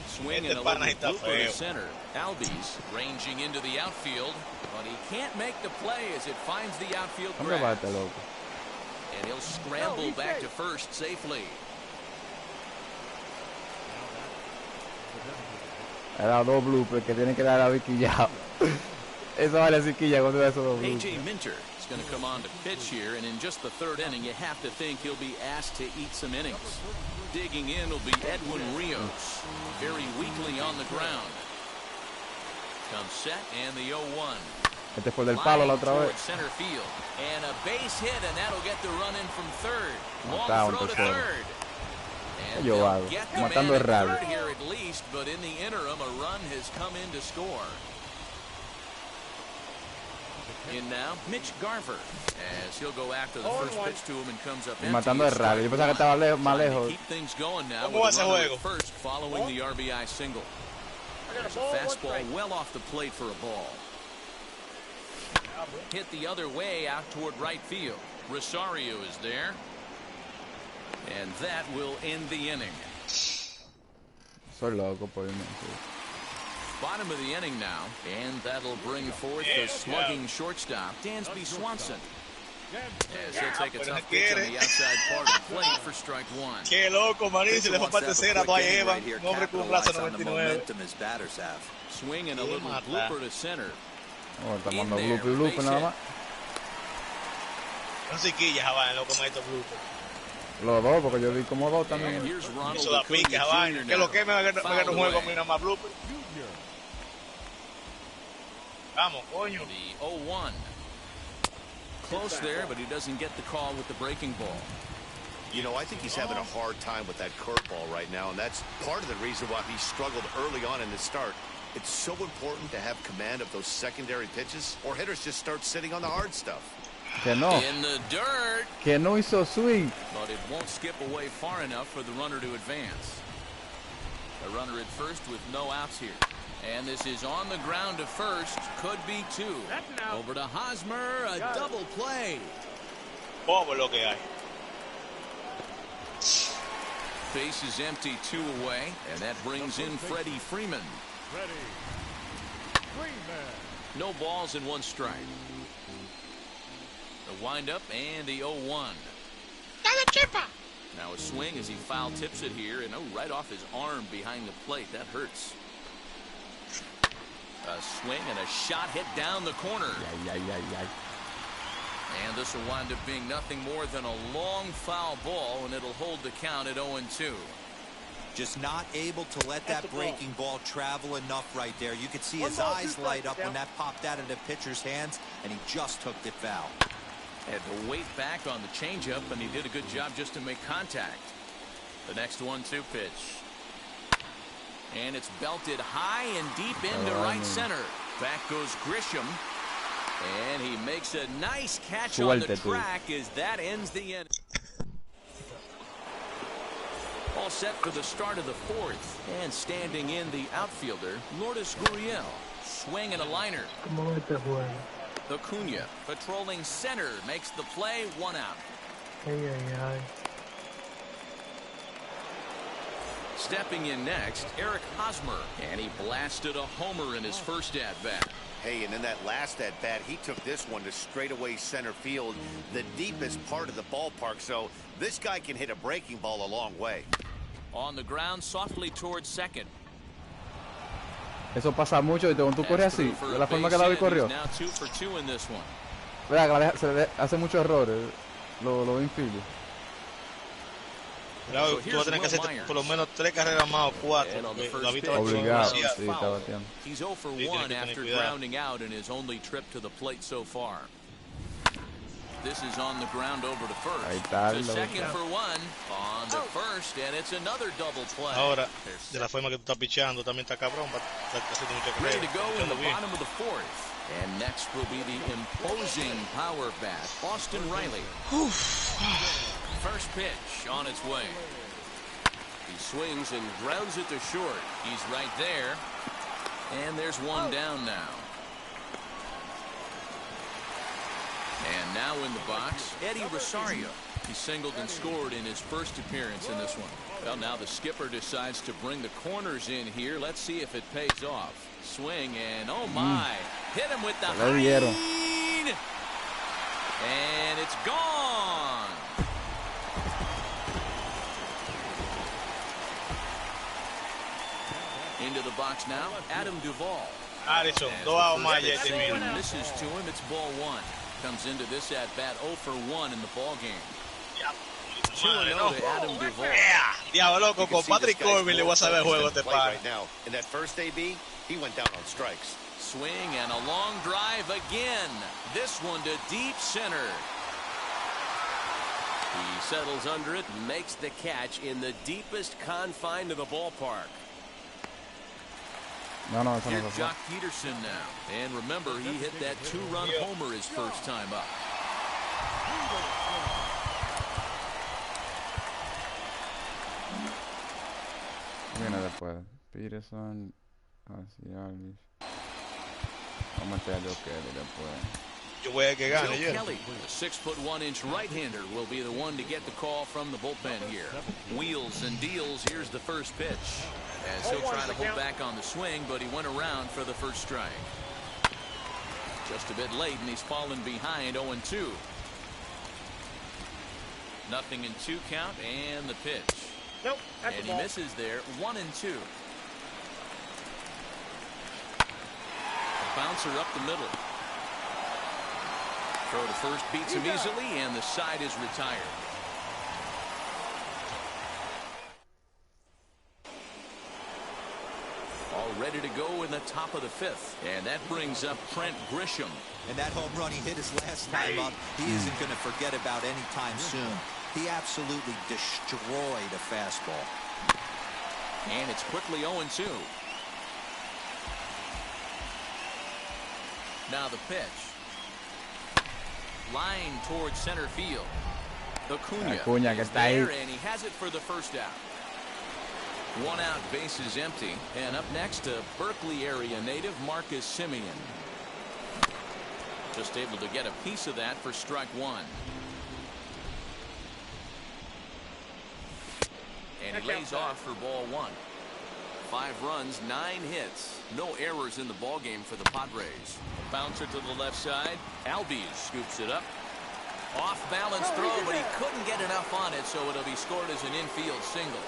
Swing and a little blooper to center. Albies ranging into the outfield, but he can't make the play as it finds the outfield grass. And he'll scramble back to first safely. Era dos bloopers que tienen que dar a Viquillao. Eso vale Viquilla cuando da esos dos bloopers. AJ Minter is going to come on to pitch here, and in just the third inning, you have to think he'll be asked to eat some innings. Digging in will be Edwin Rios, very weakly on the ground. Comes set and the 0-1. Este fue del palo la otra vez. Center field and a base hit, and that'll get the run in from third. Long throw to third. And they'll get the man at third here at least, but in the interim, a run has come in to score. In now, Mitch Garver, as he'll go after the first pitch to him and comes up Y empty. matando el rally. Yo pensaba que estaba más Trying to lejos. keep things going now ¿Cómo va with ese a runner juego? at first following the RBI single. There's a fastball well off the plate for a ball. Hit the other way out toward right field. Rosario is there. And that will end the inning. Soy loco por irme. Bottom of the inning now, and that'll bring forth the slugging shortstop, Dansby Swanson. As he'll take a tough pitch on the outside part of the plate for strike one. Qué loco, manín, se le fue parte cera, no hay Eva, un hombre con un brazo 99. Swing and a little blooper to center. Oh, está mandando blooper nada más. No se quilla, Javán, loco, maestro blooper. Los dos, porque yo vi como dos también. Eso da pique, Javán. Que lo que me gana un juego a mí nada más blooper. Vamos, coño. The 0-1. Close there, but he doesn't get the call with the breaking ball. You know, I think he's having a hard time with that curveball right now, and that's part of the reason why he struggled early on in the start. It's so important to have command of those secondary pitches, or hitters just start sitting on the hard stuff. Que no. In the dirt. Que no hizo swing. But it won't skip away far enough for the runner to advance. A runner at first with no outs here. And this is on the ground to first. Could be two. Over to Hosmer. A double play. Bobo lo que hay. Base is empty, 2 away. And that brings in Freddie Freeman. No balls and 1 strike. The windup and the 0-1. Now a swing as he foul tips it here, and right off his arm behind the plate. That hurts. A swing and a shot hit down the corner. And this will wind up being nothing more than a long foul ball, and it'll hold the count at 0-2. Just not able to let that breaking ball travel enough right there. You could see his eyes light up when that popped out of the pitcher's hands, and he just hooked it foul. Had to wait back on the changeup, and he did a good job just to make contact. The next 1-2 pitch. And it's belted high and deep into right center. Back goes Grisham. And he makes a nice catch on the track as that ends the inning. All set for the start of the 4th. And standing in the outfielder, Lourdes Gurriel. Swing and a liner. Acuna patrolling center makes the play, 1 out. Stepping in next, Eric Hosmer, and he blasted a homer in his first at-bat. Hey, and in that last at-bat, he took this one to straightaway center field, the deepest part of the ballpark, so this guy can hit a breaking ball a long way. On the ground, softly towards second. Eso pasa mucho, y cuando tú corres así, de la forma que David corrió. Now 2 for 2 in this one. Se le hace muchos errores, los infielders. Claro, tú vas a tener que hacer por lo menos 3 carreras más o 4. Obligado, sí, está bateando. He's 0 for 1 after grounding out in his only trip to the plate so far. This is on the ground over to first. Ahí está, to second for 1 on the first, and it's another double play. Ahora, de la forma que tú estás picheando también está cabrón. Ready to go in the bottom of the 4th. And next will be the imposing power bat, Austin Riley. First pitch on its way. He swings and grounds it to short. He's right there. And there's 1 down now. And now in the box, Eddie Rosario. He singled and scored in his first appearance in this one. Well, now the skipper decides to bring the corners in here. Let's see if it pays off. Swing and oh my. Hit him with the high. And it's gone. Into the box now, Adam Duvall. Addison, misses to him, it's ball 1. Comes into this at-bat 0 for 1 in the ball game. 2-0 to Adam Duvall. Diablo, loco, con Patrick Corbin le voy a saber el juego este par. Right now, in that first AB, he went down on strikes. Swing and a long drive again. This one to deep center. He settles under it and makes the catch in the deepest confine of the ballpark. No, no, eso no Here's se fue. Jock Peterson now. And remember, he hit that 2-run homer his first time up. Viene después. Peterson. Hacia Alvis. Vamos a meter a Joe Kelly después. Yo voy a que gane, Joe yo. Kelly, the 6'1" right-hander, will be the one to get the call from the bullpen here. Wheels and deals. Here's the first pitch. As he'll try to hold back on the swing, but he went around for the first strike. Just a bit late, and he's fallen behind 0-2. Nothing in 2 count, and the pitch. Nope, that's And a he ball. misses there, 1-2. A bouncer up the middle. Throw to first beats him easily, and the side is retired. All ready to go in the top of the 5th. And that brings up Trent Grisham. And that home run he hit his last time up, he isn't going to forget about any time soon. He absolutely destroyed a fastball. And it's quickly 0-2. Now the pitch. Line towards center field. Acuña que is está ahí. there, and he has it for the first out. 1 out, bases empty. And up next, a Berkeley area native, Marcus Simeon. Just able to get a piece of that for strike 1. And he lays off for ball 1. 5 runs, 9 hits. No errors in the ballgame for the Padres. Bouncer to the left side. Albies scoops it up. Off balance throw, but he couldn't get enough on it, so it'll be scored as an infield single.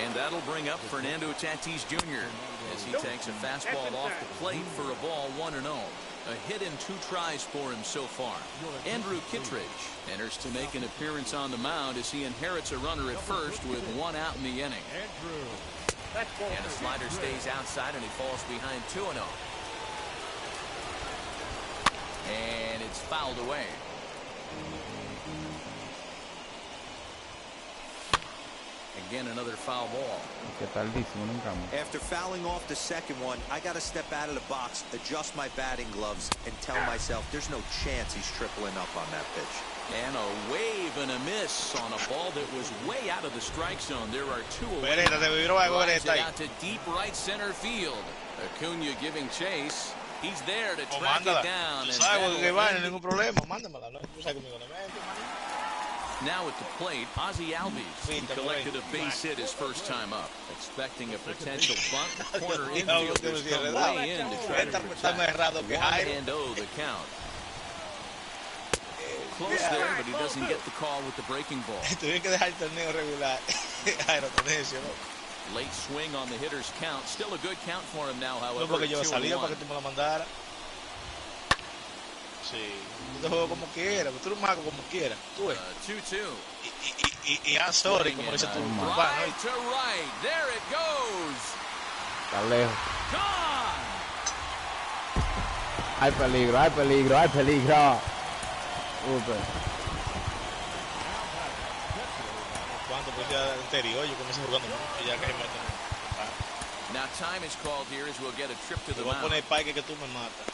And that'll bring up Fernando Tatis Jr. as he takes a fastball off the plate for a ball 1-0. A hit in 2 tries for him so far. Andrew Kittredge enters to make an appearance on the mound as he inherits a runner at first with 1 out in the inning. And the slider stays outside and he falls behind 2-0. And it's fouled away. Again, another foul ball. Que tardísimo, nunca más. After fouling off the second one, I got to step out of the box, adjust my batting gloves, and tell myself there's no chance he's tripling up on that pitch. And a wave and a miss on a ball that was way out of the strike zone. There are 2 away. Pereta, te viró algo, Drives it Pereta. out to deep right center field. Acuña giving chase. He's there to O track mándala. it down. Tú And sabes that'll que va, end no hay ningún problema. Mándamela, no tú sabes conmigo, no me Now at the plate, Ozzy Albies, who collected a base hit his first time up. Expecting a potential bunt, the corner infielders come way in to try to protect. 1-0 the count. Close there, but he doesn't get the call with the breaking ball. Tuvieron que dejar el torneo regular. Aerotonesio, ¿no? Late swing on the hitter's count. Still a good count for him now, No, however. porque yo 2-1. salía para que tú me la mandaras. Sí. Yo te juego como quiera, tú eres un mago como quiera. Tú ves. 2-2. Y I'm sorry, como dice tu papá, ¿no? Right to right. There it goes. Está lejos. Gone. Hay peligro, hay peligro, hay peligro. Cuando pues ya anterior, yo comencé jugando mucho, ya que me meten. Now time is called here as we'll get a trip to Te the voy a mound. poner Pike que tú me matas.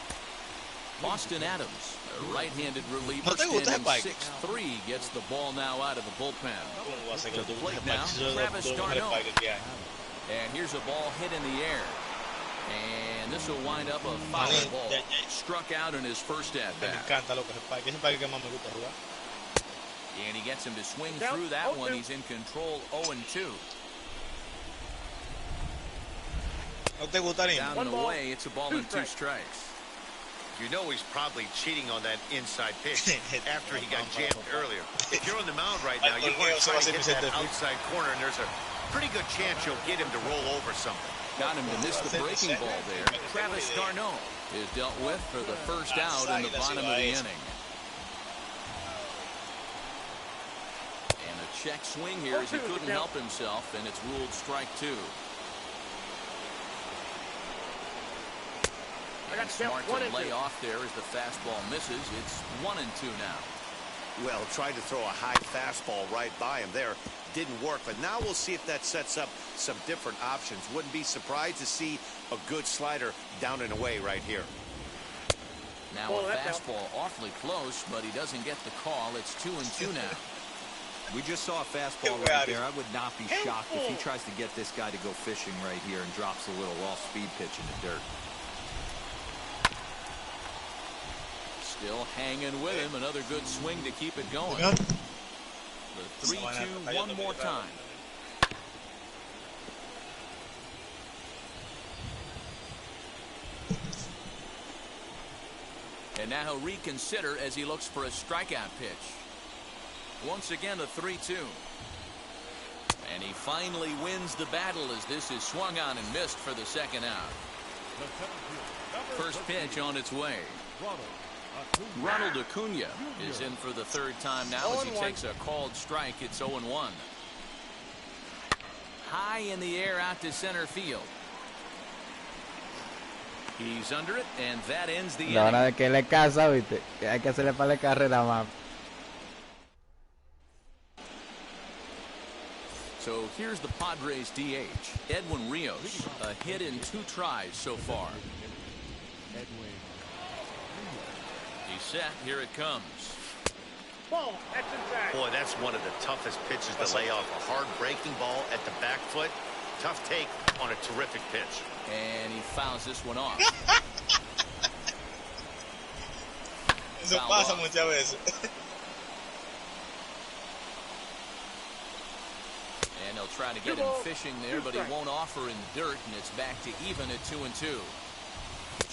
Austin Adams, a right-handed reliever, ¿No te gusta standing Pike? 6'3", gets the ball now out of the bullpen. ¿Cómo va a ser que To tú the me plate now, Pike? Si yo Travis soy el mejor Darno. Pike que hay. And here's a ball hit in the air. And this will wind up a foul Manín, ball. ya. Struck out in his first Me at-bat. encanta lo que es el Pike. Ese Pike que más me gusta jugar. And he gets him to swing through that one. He's in control 0-2. ¿No te gusta ni? Down and away, it's a ball and 2 strikes. You know he's probably cheating on that inside pitch after he got jammed earlier. If you're on the mound right now, you want to try to hit that outside corner, and there's a pretty good chance you'll get him to roll over something. Got him to miss the breaking ball there. Travis Darno is dealt with for the first out in the bottom of the inning. And a check swing here as he couldn't help himself, and it's ruled strike 2. Smart to lay off there as the fastball misses. It's 1-2 now. Well, tried to throw a high fastball right by him there. Didn't work, but now we'll see if that sets up some different options. Wouldn't be surprised to see a good slider down and away right here. Now a fastball awfully close, but he doesn't get the call. It's 2-2 now. We just saw a fastball right there. I would not be shocked if he tries to get this guy to go fishing right here and drops a little off-speed pitch in the dirt. Still hanging with him. Another good swing to keep it going. The 3-2 one more time. And now he'll reconsider as he looks for a strikeout pitch. Once again, a 3-2. And he finally wins the battle as this is swung on and missed for the second out. First pitch on its way. Ronald Acuna is in for the third time now as he takes a called strike. It's 0-1. High in the air out to center field. He's under it, and that ends the La hora inning. de que le casa, viste. Que hay que hacerle para la carrera más. So here's the Padres DH, Edwin Rios. A hit in 2 tries so far. He's set. Here it comes. Ball. That's inside. Boy, that's one of the toughest pitches to lay off. A hard breaking ball at the back foot. Tough take on a terrific pitch. And he fouls this one off. Eso Fouled pasa off. muchas veces. And they'll try to get him fishing there, but he won't offer in the dirt, and it's back to even at 2-2.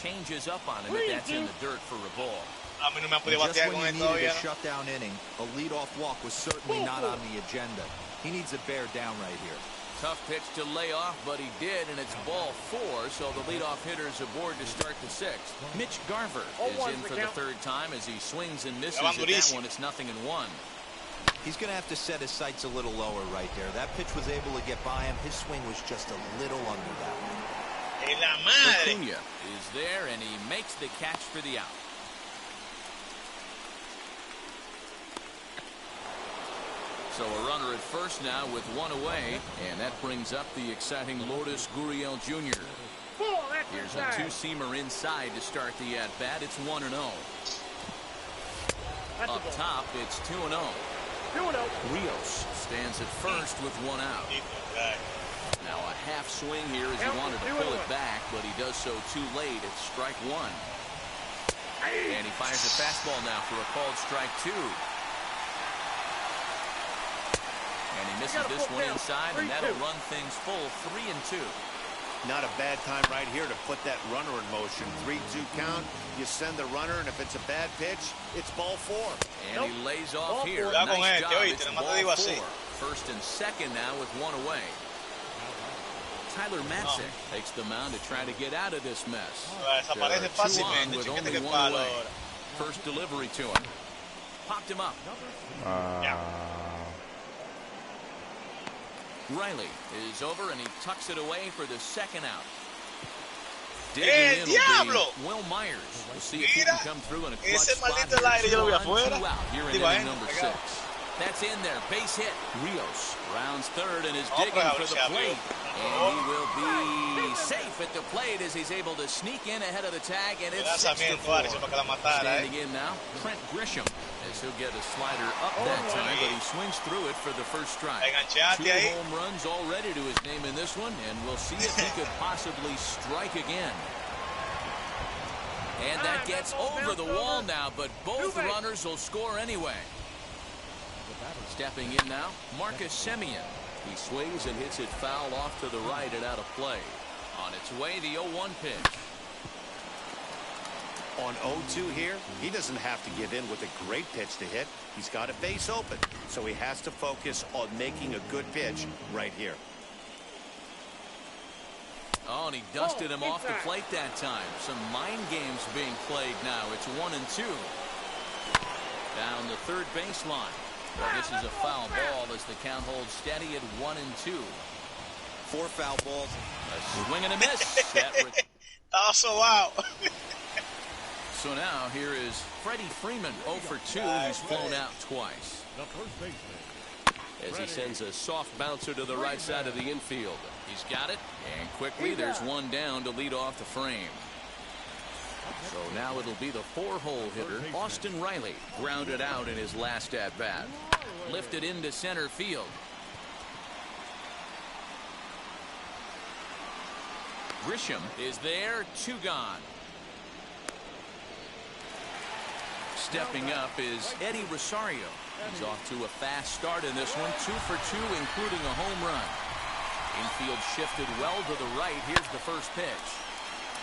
Changes up on him if that's in the dirt for a ball. A mí no me han podido Just batear when con you él needed todavía. a shutdown inning, a leadoff walk was certainly not on the agenda. He needs a bear down right here. Tough pitch to lay off, but he did, and it's ball 4, so the leadoff hitter's aboard to start the 6th. Mitch Garver is in for the third time as he swings and misses. At that one, it's 0-1. He's going to have to set his sights a little lower right there. That pitch was able to get by him. His swing was just a little under that one. En la madre. Acuna is there, and he makes the catch for the out. So a runner at first now with 1 away, and that brings up the exciting Lourdes Gurriel Jr. Ball. That's Here's a inside. 2-seamer inside to start the at-bat. It's 1-0. That's a Up ball. top, it's 2-0. 2-0. Rios stands at first with 1 out. Now a half swing here as he wanted to pull it back, but he does so too late. It's strike 1. And he fires a fastball now for a called strike 2. And he misses this one inside, and that'll run things full 3-2. Not a bad time right here to put that runner in motion. 3-2 count. You send the runner, and if it's a bad pitch, it's ball 4. And he lays off Ball here. four. Nice job. Oíste, It's nomás te ball digo así. 4. First and second now with 1 away. Tyler Matzek takes the mound to try to get out of this mess. Desaparece Two on fácilmente. with Chiquete only que 1 palo away. ahora. First delivery to him. Popped him up. Riley is over, and he tucks it away for the second out. Digging in will diablo! be Will Myers. We'll see if he can come through in a clutch Ese spot maldito here. aire yo lo vi 2 on, afuera. 2 out here in Digo, inning number pegado. 6. That's in there. Base hit. Rios rounds third and is Oh, digging bravo, for the Xavier. plate. And he will be safe at the plate as he's able to sneak in ahead of the tag, and it's 6-4. Lanzamiento, Alex, para que la matara, Standing in now, Trent Grisham, as he'll get a slider up that time, but he swings through it for the first strike. Enganchate 2 ahí. home runs already to his name in this one, and we'll see if he could possibly strike again. And that gets over the wall now, but both runners will score anyway. Stepping in now, Marcus Semien. He swings and hits it foul off to the right and out of play. On its way, the 0-1 pitch. On 0-2 here, he doesn't have to give in with a great pitch to hit. He's got a base open, so he has to focus on making a good pitch right here. Oh, and he dusted him off the plate that time. Some mind games being played now. It's 1-2. Down the third baseline. Well, this is a foul ball as the count holds steady at 1-2. 4 foul balls. A swing and a miss. That Está sobao. So now here is Freddie Freeman, 0 for 2. He's flown out twice. The first baseman. As he sends a soft bouncer to the right side of the infield. He's got it, and quickly there's one down to lead off the frame. So now it'll be the 4-hole hitter, Austin Riley, grounded out in his last at-bat. Lifted into center field. Grisham is there, 2 gone. Stepping up is Eddie Rosario. He's off to a fast start in this one, 2 for 2, including a home run. Infield shifted well to the right. Here's the first pitch.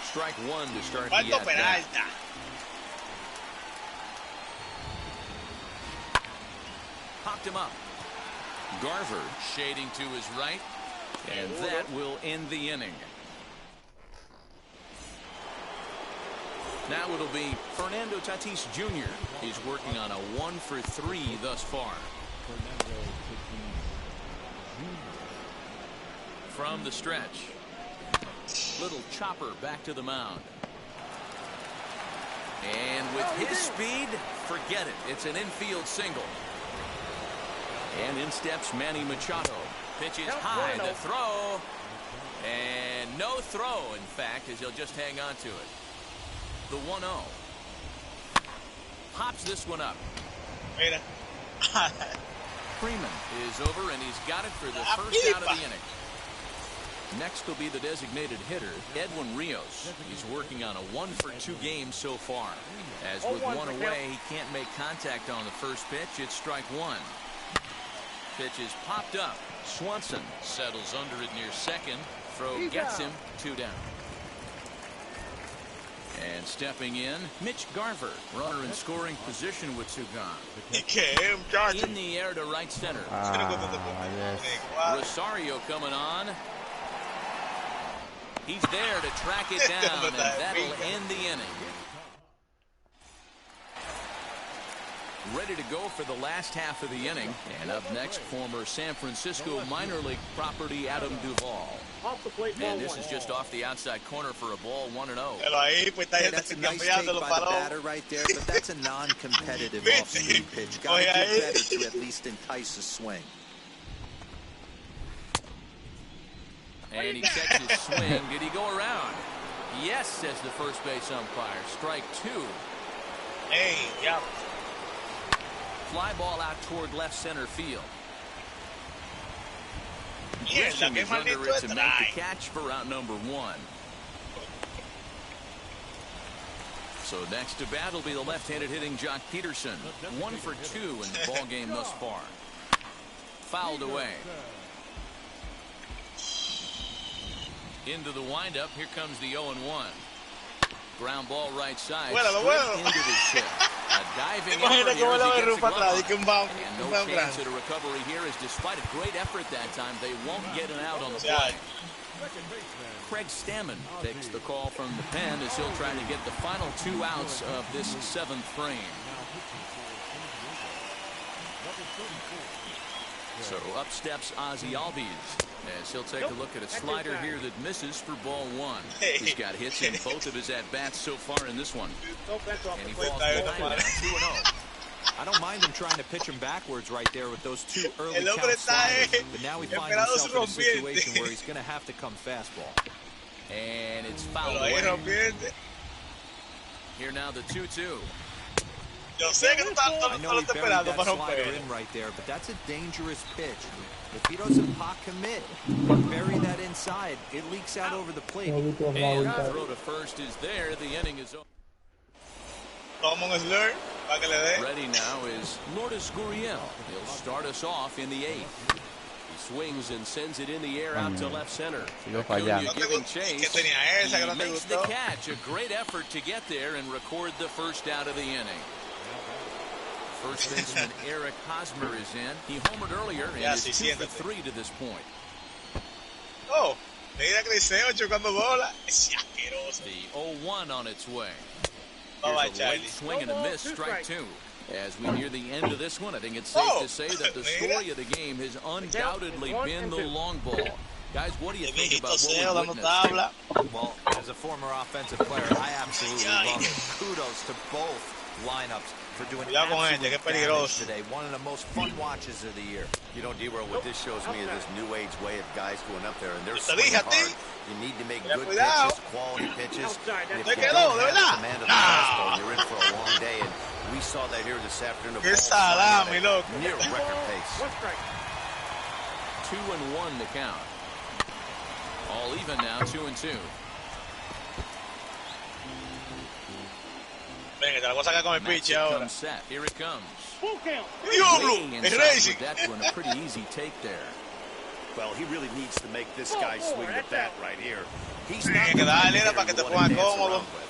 Strike 1 to start the at-bat. Popped him up. Garver shading to his right, and that will end the inning. Now it'll be Fernando Tatis Jr. He's working on a 1 for 3 thus far. From the stretch. Little chopper back to the mound. And with his speed, forget it. It's an infield single. And in steps Manny Machado. Pitches high, the throw. And no throw, in fact, as he'll just hang on to it. The 1-0. Pops this one up. Freeman is over, and he's got it for the first out of the inning. Next will be the designated hitter, Edwin Rios. He's working on a 1 for 2 game so far. As with one away, he can't make contact on the first pitch. It's strike 1. Pitch is popped up. Swanson settles under it near second. Throw gets him, 2 down. And stepping in, Mitch Garver, runner in scoring position with 2 gone. In the air to right center. Yes. Rosario coming on. He's there to track it down, and that'll end the inning. Ready to go for the last half of the inning. And up next, former San Francisco minor league property Adam Duvall. And this is just off the outside corner for a ball, 1-0. Yeah, that's a nice take by the batter right there, but that's a non-competitive off-speed pitch. Got to do better to at least entice a swing. And he checks his swing. Did he go around? Yes, says the first base umpire. Strike 2. Hey, yeah. Fly ball out toward left center field. Grisham is under it to make the catch for out number 1. So next to bat will be the left-handed hitting Jock Peterson. 1 for 2 in the ball game thus far. Fouled away. Into the windup. Here comes the 0-1. Ground ball right side. Straight into the chip. A diving effort here as he gets a glove. And no chance at a recovery here, as despite a great effort that time, they won't get an out on the play. Craig Stammen takes the call from the pen as he'll try to get the final 2 outs of this 7th frame. So up steps Ozzie Albies as he'll take a look at a slider here that misses for ball 1. He's got hits in both of his at-bats so far in this one. And he falls behind it, 2-0. I don't mind him trying to pitch him backwards right there with those 2 early count sliders, but now he finds himself in a situation where he's going to have to come fastball. And it's fouled away. Here now the 2-2. I know he buried that slider in right there, but that's a dangerous pitch. If he doesn't commit and bury that inside, it leaks out over the plate. And the throw to first is there. The inning is over. Ready now is Lourdes Gurriel. He'll start us off in the 8th. He swings and sends it in the air out to left center. Acuna giving chase. He makes the catch. A great effort to get there and record the first out of the inning. First baseman Eric Hosmer is in. He homered earlier and is 2 for 3 to this point. Oh, mira que dice 8 cuando bola. Es asqueroso. The 0-1 on its way. Here's a late swing and a miss, strike 2. As we near the end of this one, I think it's safe to say that the story of the game has undoubtedly been the long ball. Guys, what do you El think viejito about Seo what we dando witnessed? tabla. Well, as a former offensive player, I absolutely love it. Kudos to both lineups for doing Cuidado con absolute este, que es damage peligroso. today. One of the most fun watches of the year. You know, D-Roll, what this shows me is this new age way of guys going up there and they're Te swinging dije a ti. hard. You need to make Mira, good cuidado. pitches, quality pitches. And if Te you quedó, don't de have verdad. command of the No. fastball, you're in for a long day. And we saw that here this afternoon. Qué salami, loco. Near record pace. 2-1 to count. All even now, 2-2. Venga, te la voy a sacar con el pitch Matchup ahora. comes set. Here it comes. Diablo, Way es inside Racing. with that one, a pretty easy take there. Well, he really needs to make this guy swing the bat right here. He's Tiene not que the type darle, of era hitter para que you te wanna pongas dance cómodo. around with.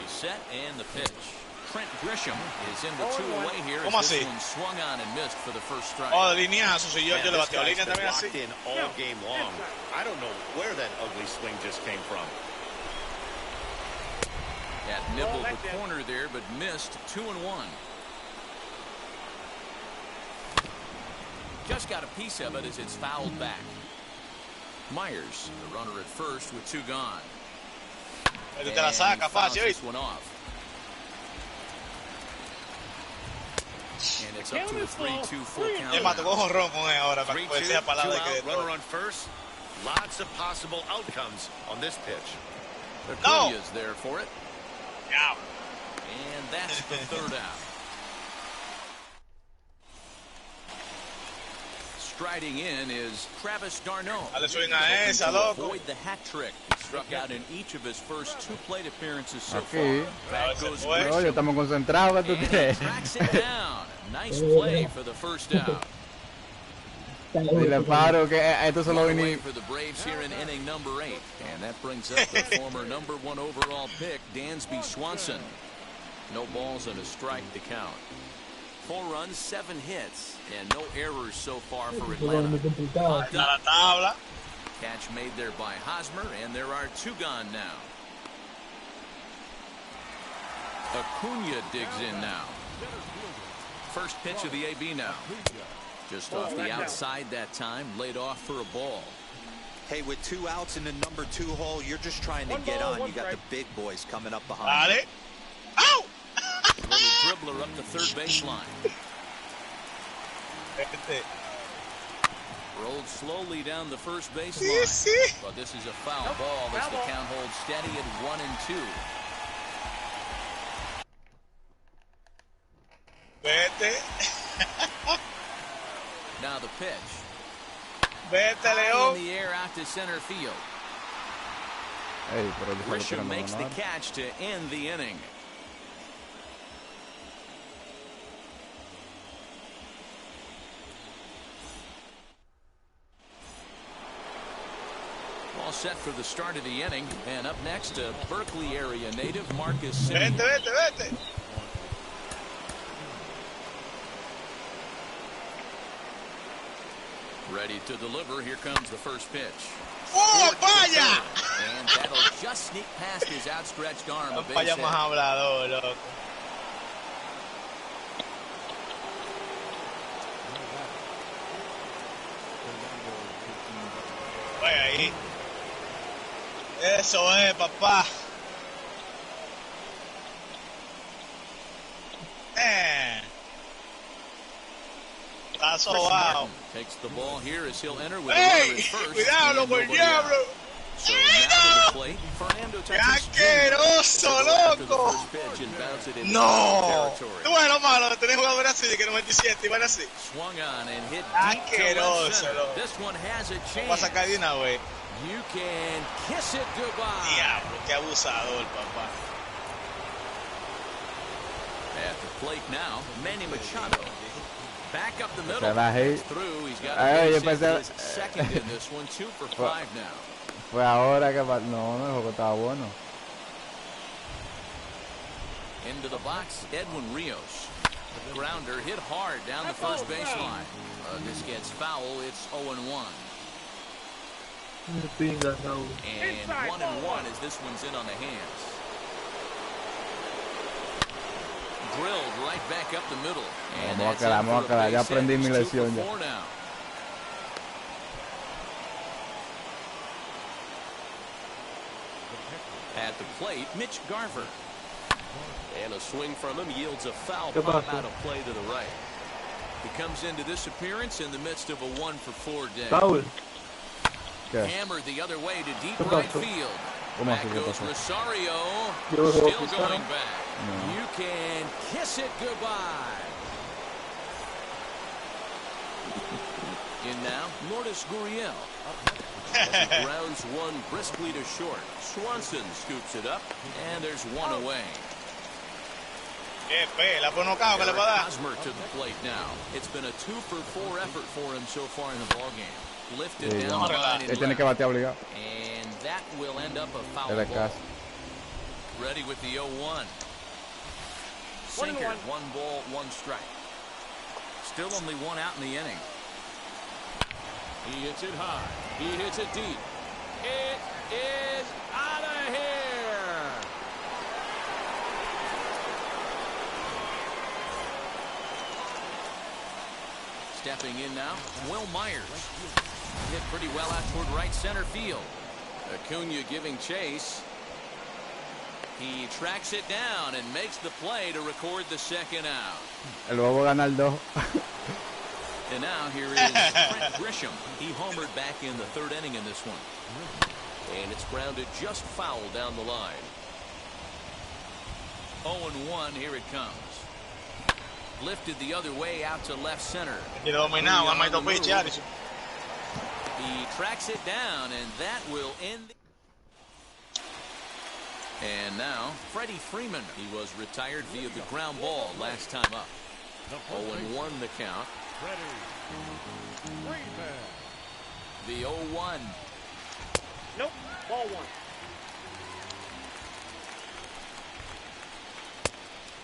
He's set and the pitch. Trent Grisham is in the two-away here ¿Cómo as this así? one swung on and missed for the first strike. Oh, de lineazo, si yo Man, le this bateo guy's línea been también así. locked in all game long. I don't know where that ugly swing just came from. That nibbled the corner there, but missed. 2-1. Just got a piece of it as it's fouled back. Myers, the runner at first with two gone. Este te la saca And fouls fácil, this ¿oíste? one off. And it's up to a 3-2 full count. Es más, te now. cojo jonrón con él ahora para que 3-2, sea palabra de two que de out, runner todo. on first. Lots of possible outcomes on this pitch. Acuña's there for it. Ya. And that's the third out. Striding in is Travis d'Arnaud. Dale swing a Hoping esa, to loco. avoid the hat trick. He struck out in each of his first two plate appearances so Aquí. far. Back goes Oye, Oye, Grisham. estamos concentrados, ¿qué tú And he crees? tracks it down. Nice play for the first out. Dile Faro que esto solo One away viene. for the Braves here in inning number 8. And that brings up the former number 1 overall pick, Dansby Swanson. No balls and a strike to count. 4 runs, 7 hits, and no errors so far for Atlanta. A la tabla. Catch made there by Hosmer, and there are 2 gone now. Acuña digs in now. First pitch of the AB now. Just off the outside that time, laid off for a ball. Hey, with 2 outs in the number 2 hole, you're just trying to get on. You got the big boys coming up behind. Dale. ¡Au! Little dribbler up the third baseline. Este. Rolled slowly down the first Sí, baseline. sí. But this is a foul ball as the count holds steady at 1-2. Vete. Now the pitch. Vete, High in León. the air out to center field. Ey, pero él sale Grisham tirando makes the ganar. catch to end the inning. All set for the start of the inning. And up next, a Berkeley area native, Marcus Simeon. Vete, vete, vete. Ready to deliver. Here comes the first pitch. ¡Oh, vaya! And that'll just sneak past his outstretched arm. A No base vaya hit. más hablador, loco. Oye, ahí. Eso es, papá. Está Chris sobao. Martin takes the ball here as he'll enter with a runner ¡Ey! at first. Cuidado, and loco, el nobody out. diablo. So now to the plate, Fernando ¡Qué Tatis Jr. asqueroso, to go after the loco! first pitch and bounce it into No. foul territory. Tú ves lo malo de tener jugadores así de que 97 iban así. Swung on and hit deep to left Asqueroso, center. loco. This one has a Va a chance. sacar de una vez. You can kiss it goodbye. Diablo, qué abusador, papá. At the plate now, Manny Machado. Back up the middle. Se la It's hit. through. He's got Ay, a yo base hit pensé- for his second in this one. 2 for 5 now. Fue ahora que no, el juego estaba bueno. Into the box, Edwin Rios. Grounder hit hard down the first baseline. This gets foul. It's 0-1. Pinga, Raúl. And 1-1 as this one's in on the hands. Drilled right back up the middle. And Vamos a that's quedar, in vamos for a quedar. a Ya base hit. aprendí mi It's 2 lección for ya. 4 now. At the plate, Mitch Garver. And a swing from him yields a foul ¿Qué pop pasó? out of play to the right. He comes into this appearance in the midst of a 1-for-4 day. Foul. ¿Qué? Hammered the other way to deep ¿Qué right pasó? field. ¿Cómo así? Back ¿Qué goes pasó? Rosario. Yo lo Still pisaron. going back. No. You can kiss it goodbye. In now, Lourdes Gurriel. As he grounds one briskly to short. Swanson scoops it up, and there's one away. Qué fe, la fue nocao que le Eric va a dar. Hosmer to the plate now. It's been a 2-for-4 effort for him so far in the ballgame. Lifted Sí, down the line Él and tiene que left. batear obligado. And that will end up a foul Debe ball. caso. Ready with the 0-1. 1-1. Sinker, 1 ball, 1 strike. Still only 1 out in the inning. He hits it high. He hits it deep. It is out of here. Stepping in now, Will Myers. Hit pretty well out toward right center field. Acuna giving chase. He tracks it down and makes the play to record the second out. El bobo gana el 2. And now here is Trent Grisham. He homered back in the 3rd inning in this one. And it's grounded just foul down the line. 0-1, here it comes. Lifted the other way out to left center. Tiene dominado, On vamos a the ir dos pitches, move. Harrison. He tracks it down, and that will end. And now, Freddie Freeman. He was retired via the ground ball last time up. 0-1 the count. The 0-1. Nope. Ball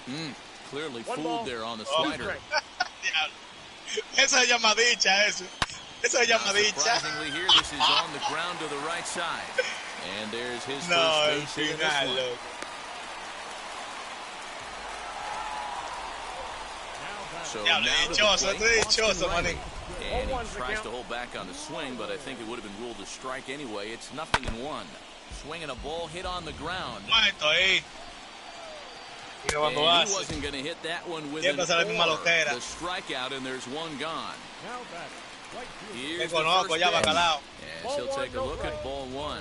1. Clearly One fooled ball. there on the Oh, slider. strike. Esa es llamadicha, eso. Esa es Now, llamadicha. surprisingly here, this is on the ground to the right side. And there's his No, first el base hit in this final, one. loco. So Diablo, now to the dichoso, plate, estoy Austin dichoso, Riley. manín. And he 0-1's the tries count. to hold back on the swing, but I think it would have been ruled a strike anyway. It's 0-1. Swinging a ball hit on the ground. Muerto ahí. Mira cuando And he hace. wasn't going to hit that one with Siempre an sale la misma or. loquera. The strikeout, and there's one gone. Te Here's the conozco first ya, pitch. bacalao. As he'll take a look at ball 1.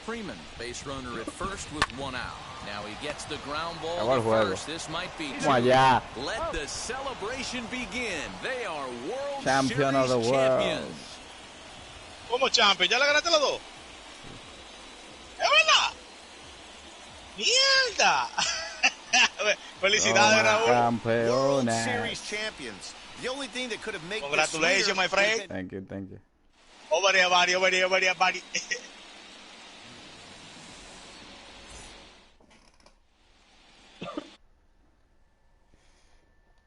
Freeman, base runner at first with 1 out. Now he gets the ground ball Acabó el to juego. first. This might be Vamos two. allá. Let the celebration begin. They are World Champion of Series the world. champions. ¿Cómo champion? ¿Ya le ganaste los dos? ¿Es verdad? ¡Mierda! Felicidades, Raúl. World Campeones. Series champions. The only thing that could have made Congratulations, this my friend. Thank you, thank you. Over here, buddy.